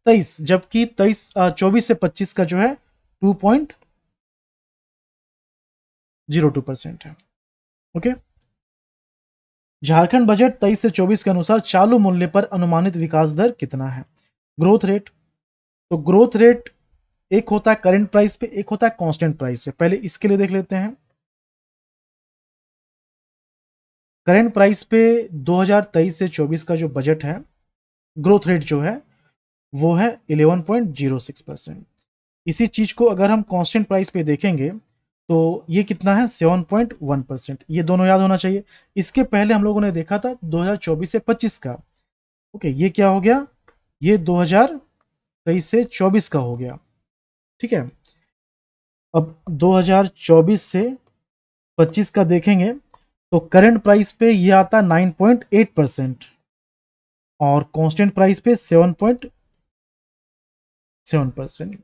23, जबकि 24 से 25 का जो है 2.02% है। ओके, झारखंड बजट 23 से 24 के अनुसार चालू मूल्य पर अनुमानित विकास दर कितना है? Growth rate. तो ग्रोथ रेट एक होता है करंट प्राइस पे, एक होता है कांस्टेंट प्राइस पे। पहले इसके लिए देख लेते हैं। करंट प्राइस पे 2023 से 24 का जो बजट है, ग्रोथ रेट जो है वो है 11.06%। इसी चीज को अगर हम कांस्टेंट प्राइस पे देखेंगे तो ये कितना है? 7.1%। ये दोनों याद होना चाहिए। इसके पहले हम लोगों ने देखा था 2024 से 25 का। ओके, ये क्या हो गया? ये 2023 से 24 का हो गया। ठीक है, अब 2024 से 25 का देखेंगे तो करंट प्राइस पे ये आता 9.8% और कांस्टेंट प्राइस पे 7.7%।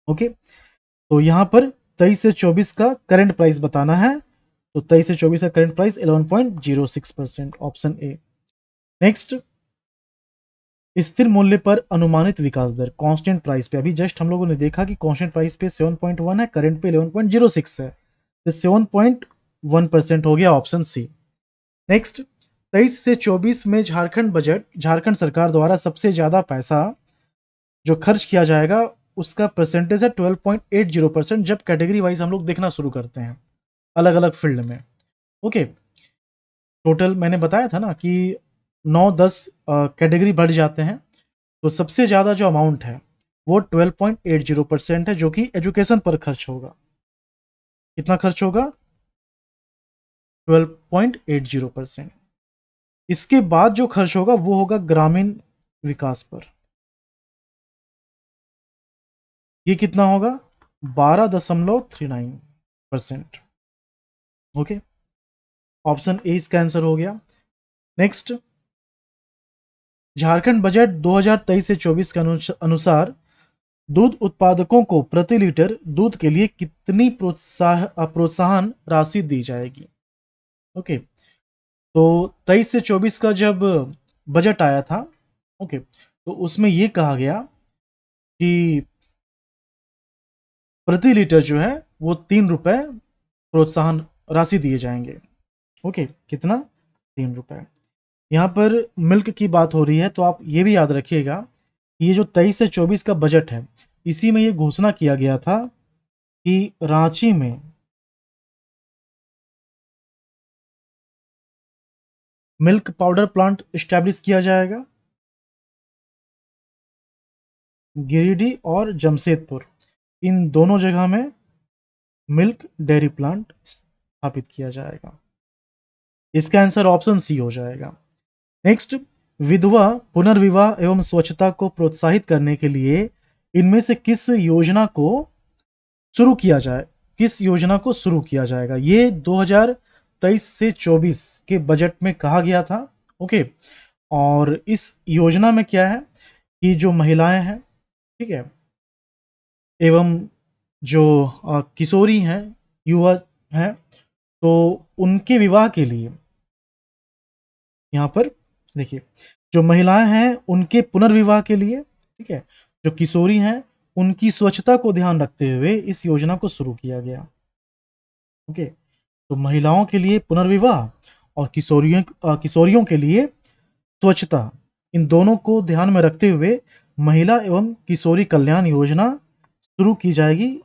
ओके, तो यहां पर 23 से 24 का करंट प्राइस बताना है, तो 23 से 24 का current price 11.06%, option A. Next, स्थिर मूल्य पर अनुमानित विकास दर कांस्टेंट प्राइस पे। अभी जस्ट हम लोगों ने देखा कि कांस्टेंट प्राइस पे 7.1 है, करंट पे 11.06 है, तो 7.1% हो गया, ऑप्शन सी। नेक्स्ट, 23 से 24 में झारखंड सरकार द्वारा सबसे ज्यादा पैसा जो खर्च किया जाएगा उसका परसेंटेज है 12.80%, जब कैटेगरी वाइज हम लोग देखना शुरू करते हैं अलग अलग फील्ड में। ओके, टोटल मैंने बताया था ना कि 9-10 कैटेगरी बढ़ जाते हैं, तो सबसे ज़्यादा जो अमाउंट है वो 12.80% है, जो कि एजुकेशन पर खर्च होगा। कितना खर्च होगा? 12.80%। इसके बाद जो खर्च होगा वो होगा ग्रामीण विकास पर। ये कितना होगा? 12.39%। ओके, ऑप्शन ए इसका आंसर हो गया। नेक्स्ट, झारखंड बजट 2023 से 24 के अनुसार दूध उत्पादकों को प्रति लीटर दूध के लिए कितनी प्रोत्साहन राशि दी जाएगी? ओके, तो 23 से 24 का जब बजट आया था, ओके, तो उसमें यह कहा गया कि प्रति लीटर जो है वो 3 रुपए प्रोत्साहन राशि दिए जाएंगे। ओके, कितना? 3 रुपए। यहाँ पर मिल्क की बात हो रही है, तो आप ये भी याद रखिएगा कि ये जो 23 से 24 का बजट है, इसी में ये घोषणा किया गया था कि रांची में मिल्क पाउडर प्लांट स्टैब्लिश किया जाएगा। गिरिडीह और जमशेदपुर, इन दोनों जगह में मिल्क डेयरी प्लांट स्थापित किया जाएगा। इसका आंसर ऑप्शन सी हो जाएगा। नेक्स्ट, विधवा पुनर्विवाह एवं स्वच्छता को प्रोत्साहित करने के लिए इनमें से किस योजना को शुरू किया जाए? किस योजना को शुरू किया जाएगा? ये 2023 से 24 के बजट में कहा गया था। ओके, और इस योजना में क्या है कि जो महिलाएं हैं, ठीक है, एवं जो किशोरी हैं, युवा हैं, तो उनके विवाह के लिए यहाँ पर देखिए, जो महिलाएं हैं उनके पुनर्विवाह के लिए, ठीक है, जो किशोरी हैं उनकी स्वच्छता को ध्यान रखते हुए इस योजना को शुरू किया गया। ओके, तो महिलाओं के लिए पुनर्विवाह और किशोरियों के लिए स्वच्छता, इन दोनों को ध्यान में रखते हुए महिला एवं किशोरी कल्याण योजना शुरू की जाएगी।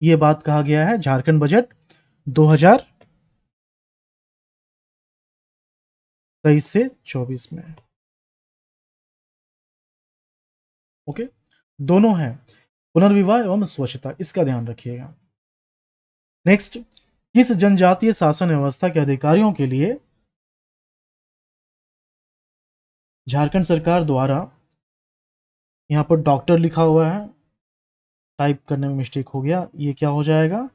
ये बात कहा गया है झारखंड बजट 2023 से 24 में। ओके, दोनों हैं, पुनर्विवाह एवं स्वच्छता, इसका ध्यान रखिएगा। नेक्स्ट, किस जनजातीय शासन व्यवस्था के अधिकारियों के लिए झारखंड सरकार द्वारा, यहाँ पर डॉक्टर लिखा हुआ है, टाइप करने में मिस्टेक हो गया, ये क्या हो जाएगा?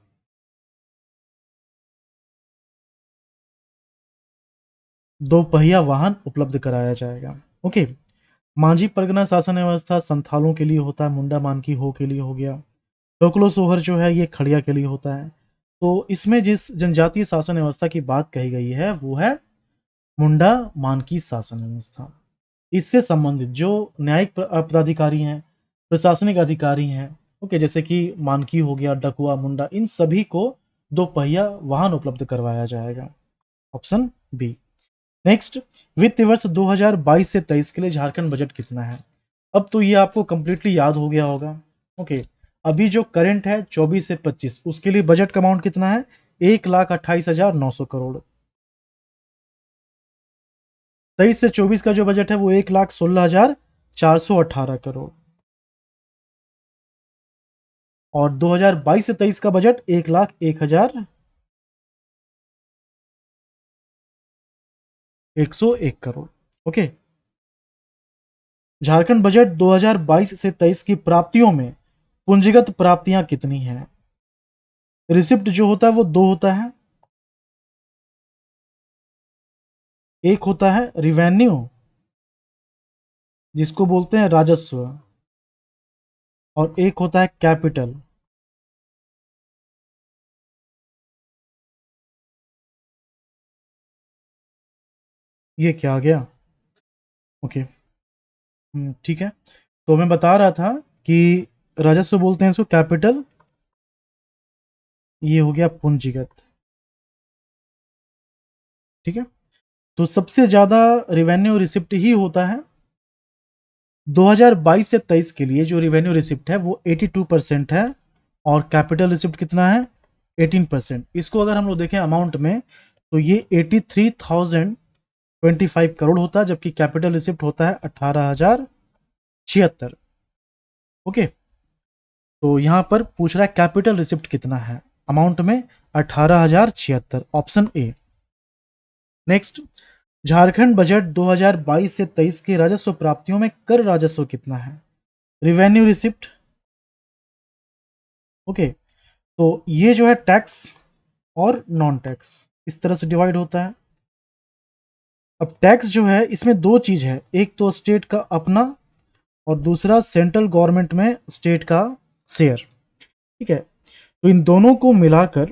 दो पहिया वाहन उपलब्ध कराया जाएगा। ओके, मांझी परगना शासन व्यवस्था संथालों के लिए होता है, मुंडा मानकी हो के लिए हो गया। डोकलो सोहर जो है ये खड़िया के लिए होता है। तो इसमें जिस जनजातीय शासन व्यवस्था की बात कही गई है वो है मुंडा मानकी शासन व्यवस्था। इससे संबंधित जो न्यायिक पदाधिकारी हैं, प्रशासनिक अधिकारी हैं, ओके, जैसे कि मानकी हो गया, डकुआ, मुंडा, इन सभी को दो पहिया वाहन उपलब्ध करवाया जाएगा। Option B. नेक्स्ट, वित्त वर्ष 2022 से 23 के लिए झारखंड बजट कितना है? अब तो ये आपको कंप्लीटली याद हो गया होगा। ओके, अभी जो करंट है 24 से 25 उसके लिए बजट का अमाउंट कितना है? 1,28,900 करोड़। 23 से 24 का जो बजट है वो 1,16,418 करोड़। और 2022 से 23 का budget 1,01,101 crore. Okay, Jharkhand budget 2022 से 23 की प्राप्तियों में पूंजीगत प्राप्तियां कितनी हैं? रिसिप्ट जो होता है वो दो होता है। एक होता है रिवेन्यू, जिसको बोलते हैं राजस्व, और एक होता है कैपिटल। ये क्या आ गया? ओके, ठीक है। तो मैं बता रहा था कि राजस्व बोलते हैं इसको, कैपिटल ये हो गया पूंजीगत। ठीक है, तो सबसे ज्यादा रिवेन्यू रिसिप्ट ही होता है 2022 से 23 के लिए। जो रिवेन्यू रिसिप्ट है वो 82% है, और कैपिटल रिसिप्ट कितना है? 18%। इसको अगर हम लोग देखें अमाउंट में तो ये 83,025 करोड़ होता है, जबकि कैपिटल रिसिप्ट होता है 18,076। ओके, तो यहां पर पूछ रहा है कैपिटल रिसिप्ट कितना है अमाउंट में? 18,076, option A. Next, Jharkhand budget 2022 से 23 के राजस्व प्राप्तियों में कर राजस्व कितना है? रिवेन्यू रिसिप्ट, ओके, तो ये जो है टैक्स और नॉन टैक्स इस तरह से डिवाइड होता है। अब टैक्स जो है इसमें दो चीज है, एक तो स्टेट का अपना और दूसरा सेंट्रल गवर्नमेंट में स्टेट का शेयर। ठीक है, तो इन दोनों को मिलाकर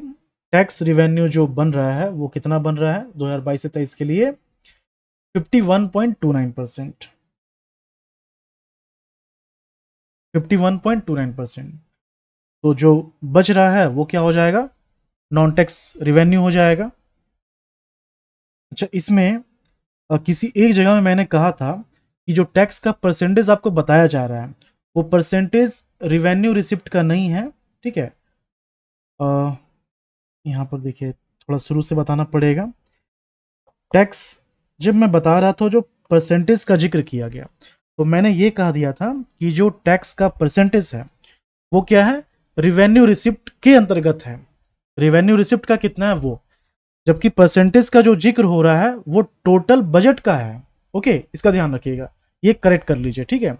टैक्स रिवेन्यू जो बन रहा है वो कितना बन रहा है 2022 से 23 के लिए? 51.29%। 51.29%। तो जो बच रहा है वो क्या हो जाएगा? नॉन टैक्स रिवेन्यू हो जाएगा। अच्छा, इसमें किसी एक जगह में मैंने कहा था कि जो टैक्स का परसेंटेज आपको बताया जा रहा है वो परसेंटेज रिवेन्यू रिसिप्ट का नहीं है। ठीक है, यहाँ पर देखिए थोड़ा शुरू से बताना पड़ेगा। टैक्स जब मैं बता रहा था जो परसेंटेज का जिक्र किया गया, तो मैंने ये कहा दिया था कि जो टैक्स का परसेंटेज है वो क्या है? रिवेन्यू रिसिप्ट के अंतर्गत है। रिवेन्यू रिसिप्ट का कितना है वो, जबकि परसेंटेज का जो जिक्र हो रहा है वो टोटल बजट का है। ओके, इसका ध्यान रखिएगा, ये करेक्ट कर लीजिए। ठीक है,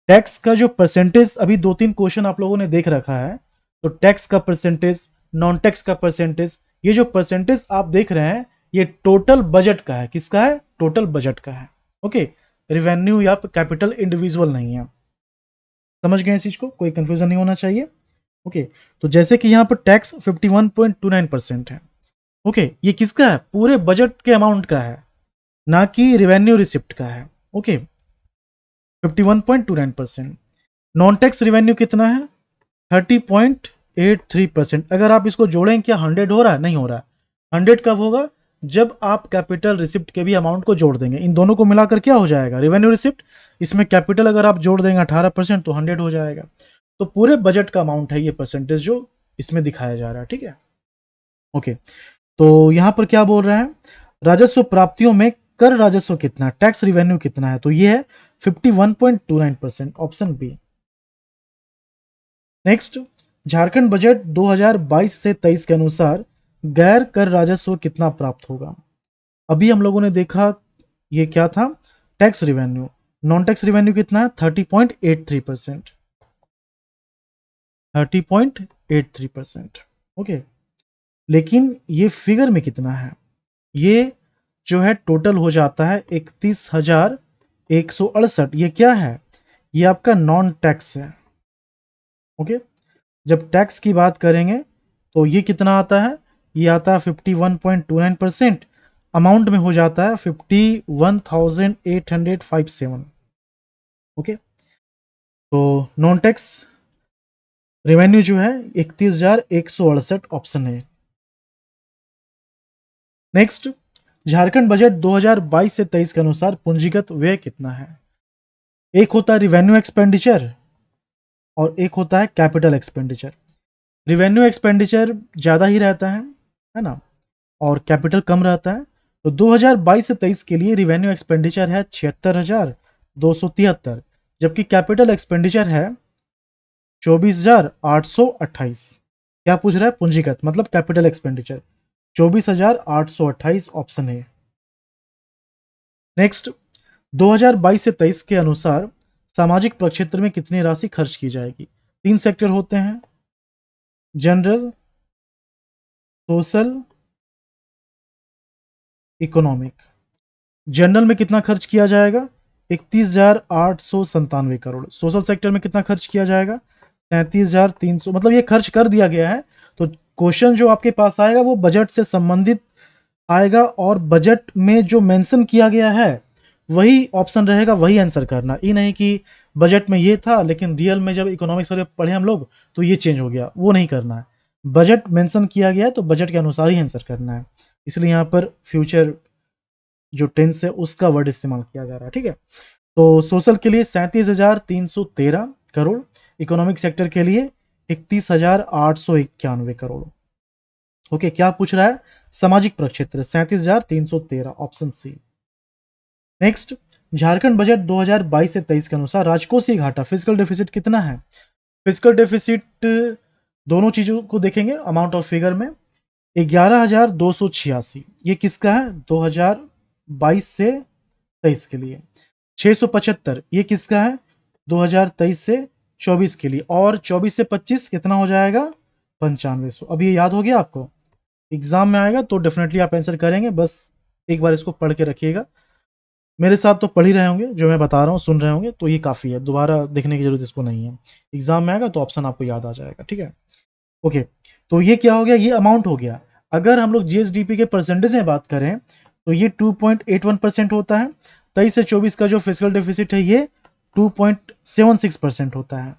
टैक्स का जो परसेंटेज, अभी दो तीन क्वेश्चन आप लोगों ने देख रखा है, तो टैक्स का परसेंटेज, नॉन टैक्स का परसेंटेज, ये जो परसेंटेज आप देख रहे हैं ये टोटल बजट का है। किसका है? टोटल बजट का है। ओके, रिवेन्यू या कैपिटल इंडिविजुअल नहीं है। समझ गए इस चीज को? कोई कंफ्यूजन नहीं होना चाहिए। ओके, तो जैसे कि यहाँ पर टैक्स 51.29% है। ओके, ये किसका है? पूरे बजट के अमाउंट का है, ना कि रिवेन्यू रिसिप्ट का है। ओके, 51.29%। नॉन टैक्स रिवेन्यू कितना है? 30.83%। अगर आप इसको जोड़ें क्या 100 हो रहा है? नहीं हो रहा है। 100 कब होगा? जब आप कैपिटल रिसिप्ट के भी अमाउंट को जोड़ देंगे। इन दोनों को मिलाकर क्या हो जाएगा? Revenue receipt. इसमें कैपिटल अगर आप जोड़ देंगे 18% तो 100 हो जाएगा। तो पूरे बजट का अमाउंट है ये परसेंटेज जो इसमें दिखाया जा रहा है। ठीक है, ओके, तो यहां पर क्या बोल रहा है? राजस्व प्राप्तियों में कर राजस्व कितना, टैक्स रिवेन्यू कितना है? तो ये है 51.29%, option B. Next, Jharkhand budget 2022 से 23 के अनुसार गैर कर राजस्व कितना प्राप्त होगा? अभी हम लोगों ने देखा ये क्या था? Tax revenue. Non tax revenue कितना है? 30.83%। 30.83%। ओके, लेकिन ये फिगर में कितना है? ये जो है टोटल हो जाता है 31,000 168 ये क्या है? ये आपका नॉन टैक्स है। ओके, जब टैक्स की बात करेंगे तो ये कितना आता है? ये आता है 51.29%, अमाउंट में हो जाता है 51,857। ओके, तो नॉन टैक्स रेवेन्यू जो है 31,168 ऑप्शन है। नेक्स्ट, झारखंड बजट 2022 से 23 के अनुसार पूंजीगत व्यय कितना है? एक होता है रिवेन्यू एक्सपेंडिचर और एक होता है कैपिटल एक्सपेंडिचर। रिवेन्यू एक्सपेंडिचर ज़्यादा ही रहता है ना, और कैपिटल कम रहता है। तो 2022 से 23 के लिए रिवेन्यू एक्सपेंडिचर है 76,273, जबकि कैपिटल एक्सपेंडिचर है 24,828। क्या पूछ रहा है? पूंजीगत मतलब कैपिटल एक्सपेंडिचर 24,828 ऑप्शन है। नेक्स्ट, 2022 से 23 के अनुसार सामाजिक प्रक्षेत्र में कितनी राशि खर्च की जाएगी? 3 सेक्टर होते हैं, जनरल, सोशल, इकोनॉमिक। जनरल में कितना खर्च किया जाएगा? 31,897 करोड़। सोशल सेक्टर में कितना खर्च किया जाएगा? 37,300। मतलब ये खर्च कर दिया गया है। तो क्वेश्चन जो आपके पास आएगा वो बजट से संबंधित आएगा, और बजट में जो मेंशन किया गया है वही ऑप्शन रहेगा, वही आंसर करना। ये नहीं कि बजट में ये था लेकिन रियल में जब इकोनॉमिक्स वाले पढ़े हम लोग तो ये चेंज हो गया, वो नहीं करना है। बजट मेंशन किया गया है तो बजट के अनुसार ही आंसर करना है। इसलिए यहाँ पर फ्यूचर जो टेंस है उसका वर्ड इस्तेमाल किया जा रहा है। ठीक है, तो सोशल के लिए 37,313 करोड़, इकोनॉमिक सेक्टर के लिए 31,891 करोड़। ओके, क्या पूछ रहा है? सामाजिक प्रक्षेत्र 37,313 option C. Next, Jharkhand budget 2022 से 23 के अनुसार राजकोषीय घाटा फिजिकल डेफिसिट कितना है? फिजिकल डेफिसिट दोनों चीजों को देखेंगे अमाउंट और फिगर में। 11,286 ये किसका है? 2022 से 23 के लिए। 675 ये किसका है? 2023 से 24 के लिए। और 24 से 25 कितना हो जाएगा? 9500। अब ये याद हो गया आपको? एग्जाम में आएगा तो डेफिनेटली आप आंसर करेंगे, बस एक बार इसको पढ़ के रखिएगा। मेरे साथ तो पढ़ ही रहे होंगे, जो मैं बता रहा हूँ सुन रहे होंगे, तो ये काफ़ी है, दोबारा देखने की जरूरत इसको नहीं है। एग्जाम में आएगा तो ऑप्शन आपको याद आ जाएगा। ठीक है, ओके, तो ये क्या हो गया? ये अमाउंट हो गया। अगर हम लोग जीएसडीपी के परसेंटेज में बात करें तो ये 2.81% होता है। 23 से 24 का जो फिजिकल डेफिसिट है ये 2.76% होता है,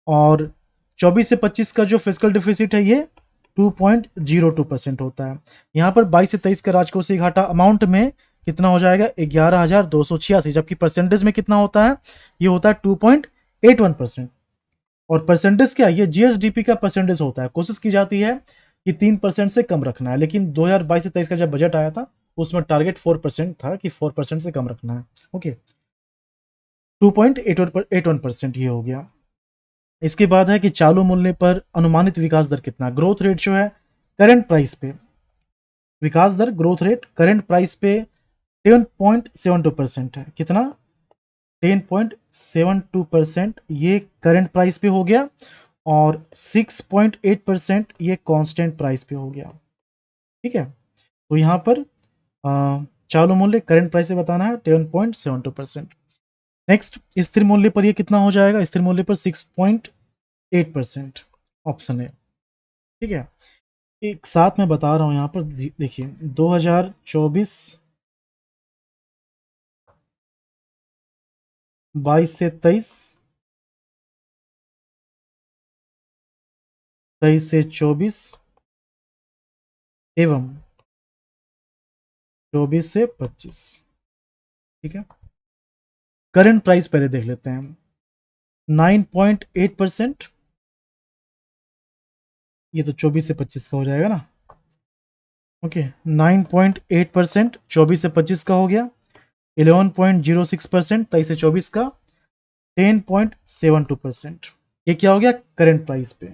और 24 से 25 का जो फिजिकल डेफिसिट है ये 2.02% होता है। यहाँ पर 22 से 23 का राजकोषीय घाटा अमाउंट में कितना हो जाएगा? 11,286, जबकि परसेंटेज में कितना होता है? ये होता है 2.81%। और परसेंटेज क्या? ये जीएसडीपी का परसेंटेज होता है। कोशिश की जाती है कि 3% से कम रखना है, लेकिन 2022 से 23 का जब बजट आया था उसमें टारगेट 4% था कि 4% से कम रखना है। ओके, 2.81% ये हो गया। इसके बाद है कि चालू मूल्य पर अनुमानित विकास दर कितना? ग्रोथ रेट जो है करंट प्राइस पे, विकास दर ग्रोथ रेट करंट प्राइस पे 10.72% है। कितना? 10.72% ये करंट प्राइस पे हो गया, और 6.8% ये कांस्टेंट प्राइस पे हो गया। ठीक है, तो यहाँ पर चालू मूल्य करंट प्राइस से बताना है 10.72%। नेक्स्ट, स्थिर मूल्य पर ये कितना हो जाएगा? स्थिर मूल्य पर 6.8% ऑप्शन है। ठीक है, एक साथ मैं बता रहा हूँ यहाँ पर देखिए 2024 22 से 23, 23 से 24 एवं 24 से 25। ठीक है, करंट प्राइस पहले देख लेते हैं। 9.8%, ये तो 24 से 25 का हो जाएगा ना। ओके, 9.8% 24 से 25 का हो गया। 11.06% 23 से 24 का। 10.72% ये क्या हो गया? करंट प्राइस पे।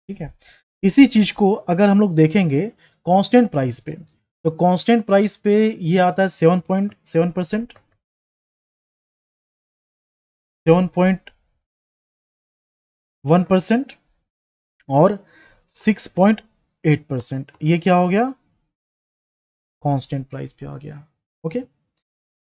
ठीक है, इसी चीज को अगर हम लोग देखेंगे कांस्टेंट प्राइस पे, तो कांस्टेंट प्राइस पे ये आता है 7.7%, 7.1% और 6.8%। ये क्या हो गया? कांस्टेंट प्राइस पे आ गया। ओके,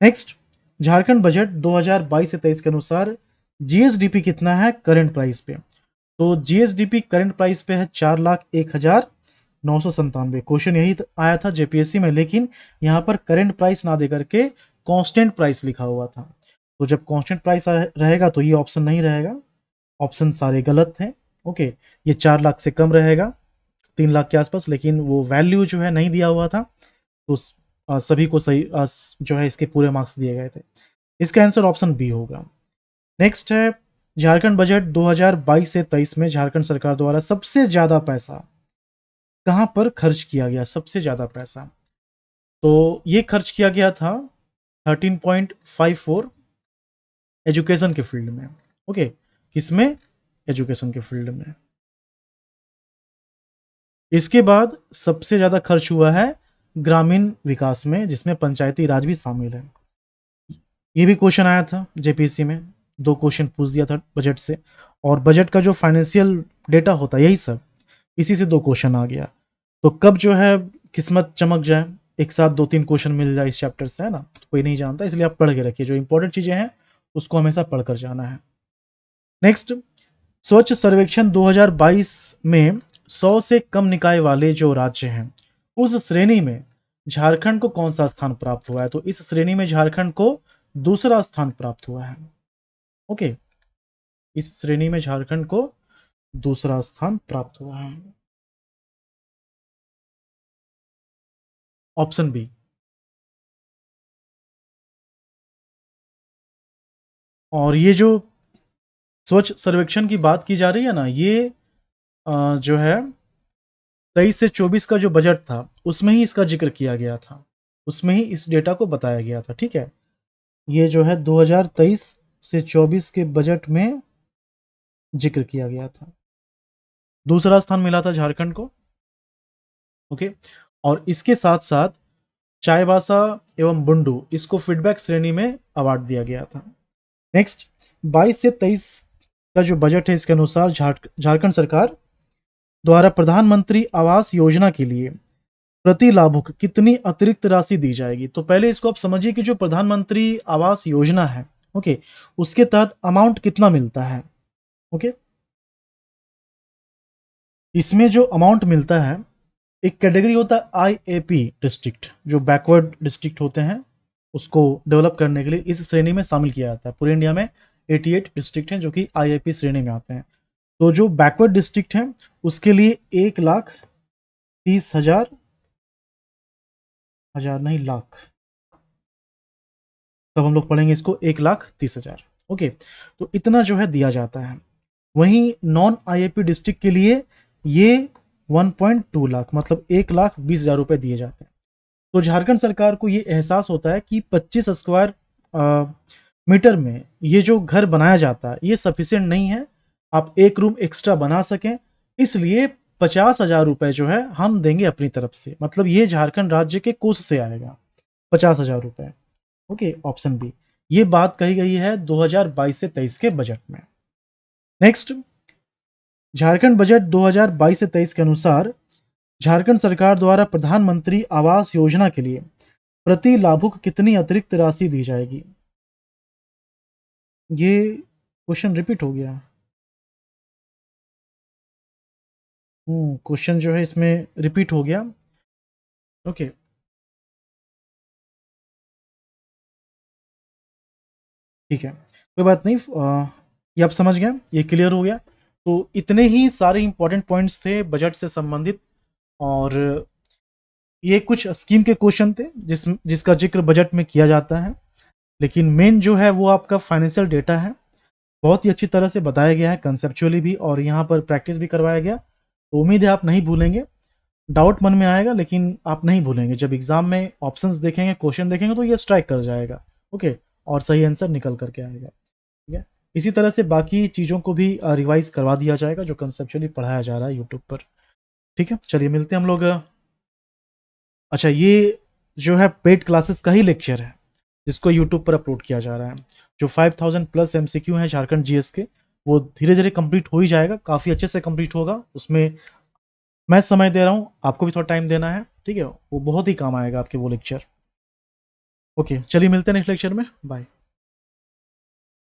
नेक्स्ट, झारखंड बजट 2022 से 23 के अनुसार जीएसडीपी कितना है करंट प्राइस पे? तो जीएसडीपी करंट प्राइस पे है 4,01,997। क्वेश्चन यही आया था जेपीएससी में, लेकिन यहाँ पर करंट प्राइस ना दे करके कांस्टेंट प्राइस लिखा हुआ था। तो जब कांस्टेंट प्राइस रहेगा तो ये ऑप्शन नहीं रहेगा, ऑप्शन सारे गलत हैं। ओके, ये 4 लाख से कम रहेगा, 3 लाख के आसपास, लेकिन वो वैल्यू जो है नहीं दिया हुआ था, तो सभी को सही जो है इसके पूरे मार्क्स दिए गए थे। इसका आंसर ऑप्शन बी होगा। नेक्स्ट है, झारखंड बजट 2022 से 23 में झारखंड सरकार द्वारा सबसे ज्यादा पैसा कहां पर खर्च किया गया? सबसे ज्यादा पैसा, तो ये खर्च किया गया था 13.54 एजुकेशन के फील्ड में। ओके, किसमें? एजुकेशन के फील्ड में। इसके बाद सबसे ज्यादा खर्च हुआ है ग्रामीण विकास में, जिसमें पंचायती राज भी शामिल है। ये भी क्वेश्चन आया था जेपीएससी में, 2 क्वेश्चन पूछ दिया था बजट से, और बजट का जो फाइनेंशियल डेटा होता है यही सब, इसी से 2 क्वेश्चन आ गया। तो कब जो है किस्मत चमक जाए, एक साथ 2-3 क्वेश्चन मिल जाए इस चैप्टर से, है ना, तो कोई नहीं जानता, इसलिए आप पढ़ के रखिए, जो इंपॉर्टेंट चीजें हैं उसको हमेशा पढ़कर जाना है। नेक्स्ट, स्वच्छ सर्वेक्षण 2022 में 100 से कम निकाय वाले जो राज्य हैं, उस श्रेणी में झारखंड को कौन सा स्थान प्राप्त हुआ है? तो इस श्रेणी में झारखंड को दूसरा स्थान प्राप्त हुआ है। ओके, इस श्रेणी में झारखंड को दूसरा स्थान प्राप्त हुआ है, ऑप्शन बी। और ये जो स्वच्छ सर्वेक्षण की बात की जा रही है ना, ये जो है 23 से 24 का जो बजट था उसमें ही इसका जिक्र किया गया था, उसमें ही इस डेटा को बताया गया था। ठीक है, ये जो है 2023 से 24 के बजट में जिक्र किया गया था, दूसरा स्थान मिला था झारखंड को। ओके, और इसके साथ साथ चाईबासा एवं बुंडू, इसको फीडबैक श्रेणी में अवार्ड दिया गया था। नेक्स्ट, 22 से 23 का जो बजट है इसके अनुसार झारखंड सरकार द्वारा प्रधानमंत्री आवास योजना के लिए प्रति लाभुक कितनी अतिरिक्त राशि दी जाएगी? तो पहले इसको आप समझिए कि जो प्रधानमंत्री आवास योजना है, ओके, उसके तहत अमाउंट कितना मिलता है। ओके, इसमें जो अमाउंट मिलता है, एक कैटेगरी होता है आईएपी डिस्ट्रिक्ट, जो बैकवर्ड डिस्ट्रिक्ट होते हैं उसको डेवलप करने के लिए इस श्रेणी में शामिल किया जाता है। पूरे इंडिया में 88 डिस्ट्रिक्ट हैं जो कि आईएपी श्रेणी में आते हैं। तो जो बैकवर्ड डिस्ट्रिक्ट है उसके लिए 1,30,000, हजार नहीं लाख, तब हम लोग पढ़ेंगे इसको 1,30,000। ओके, तो इतना जो है दिया जाता है। वहीं नॉन आईआईपी डिस्ट्रिक्ट के लिए ये 1.2 लाख, मतलब 1,20,000 रुपए दिए जाते हैं। तो झारखंड सरकार को ये एहसास होता है कि 25 स्क्वायर मीटर में ये जो घर बनाया जाता है ये सफिशिएंट नहीं है, आप एक रूम एक्स्ट्रा बना सकें, इसलिए 50,000 रुपए जो है हम देंगे अपनी तरफ से, मतलब ये झारखंड राज्य के कोष से आएगा 50,000 रुपए। ओके, ऑप्शन बी, ये बात कही गई है 2022 से 23 के बजट में। नेक्स्ट, झारखंड बजट 2022 से 23 के अनुसार झारखंड सरकार द्वारा प्रधानमंत्री आवास योजना के लिए प्रति लाभुक कितनी अतिरिक्त राशि दी जाएगी? ये क्वेश्चन रिपीट हो गया। क्वेश्चन जो है इसमें रिपीट हो गया। ओके, ठीक है, कोई बात नहीं, ये आप समझ गए, ये क्लियर हो गया। तो इतने ही सारे इंपॉर्टेंट पॉइंट्स थे बजट से संबंधित, और ये कुछ स्कीम के क्वेश्चन थे जिसका जिक्र बजट में किया जाता है, लेकिन मेन जो है वो आपका फाइनेंशियल डेटा है। बहुत ही अच्छी तरह से बताया गया है कंसेप्चुअली भी, और यहाँ पर प्रैक्टिस भी करवाया गया, तो उम्मीद है आप नहीं भूलेंगे। डाउट मन में आएगा लेकिन आप नहीं भूलेंगे, जब एग्जाम में ऑप्शंस देखेंगे, क्वेश्चन देखेंगे, तो ये स्ट्राइक कर जाएगा। ओके, और सही आंसर निकल करके आएगा। ठीक है, इसी तरह से बाकी चीज़ों को भी रिवाइज करवा दिया जाएगा जो कंसेप्चुअली पढ़ाया जा रहा है यूट्यूब पर। ठीक है, चलिए मिलते हैं हम लोग। अच्छा, ये जो है पेड क्लासेस का ही लेक्चर है जिसको यूट्यूब पर अपलोड किया जा रहा है। जो 5000 प्लस एमसीक्यू हैं झारखंड जीएस के, वो धीरे धीरे कंप्लीट हो ही जाएगा, काफ़ी अच्छे से कंप्लीट होगा। उसमें मैं समय दे रहा हूँ, आपको भी थोड़ा टाइम देना है, ठीक है? वो बहुत ही काम आएगा आपके वो लेक्चर। ओके, चलिए मिलते हैं नेक्स्ट लेक्चर में, बाय।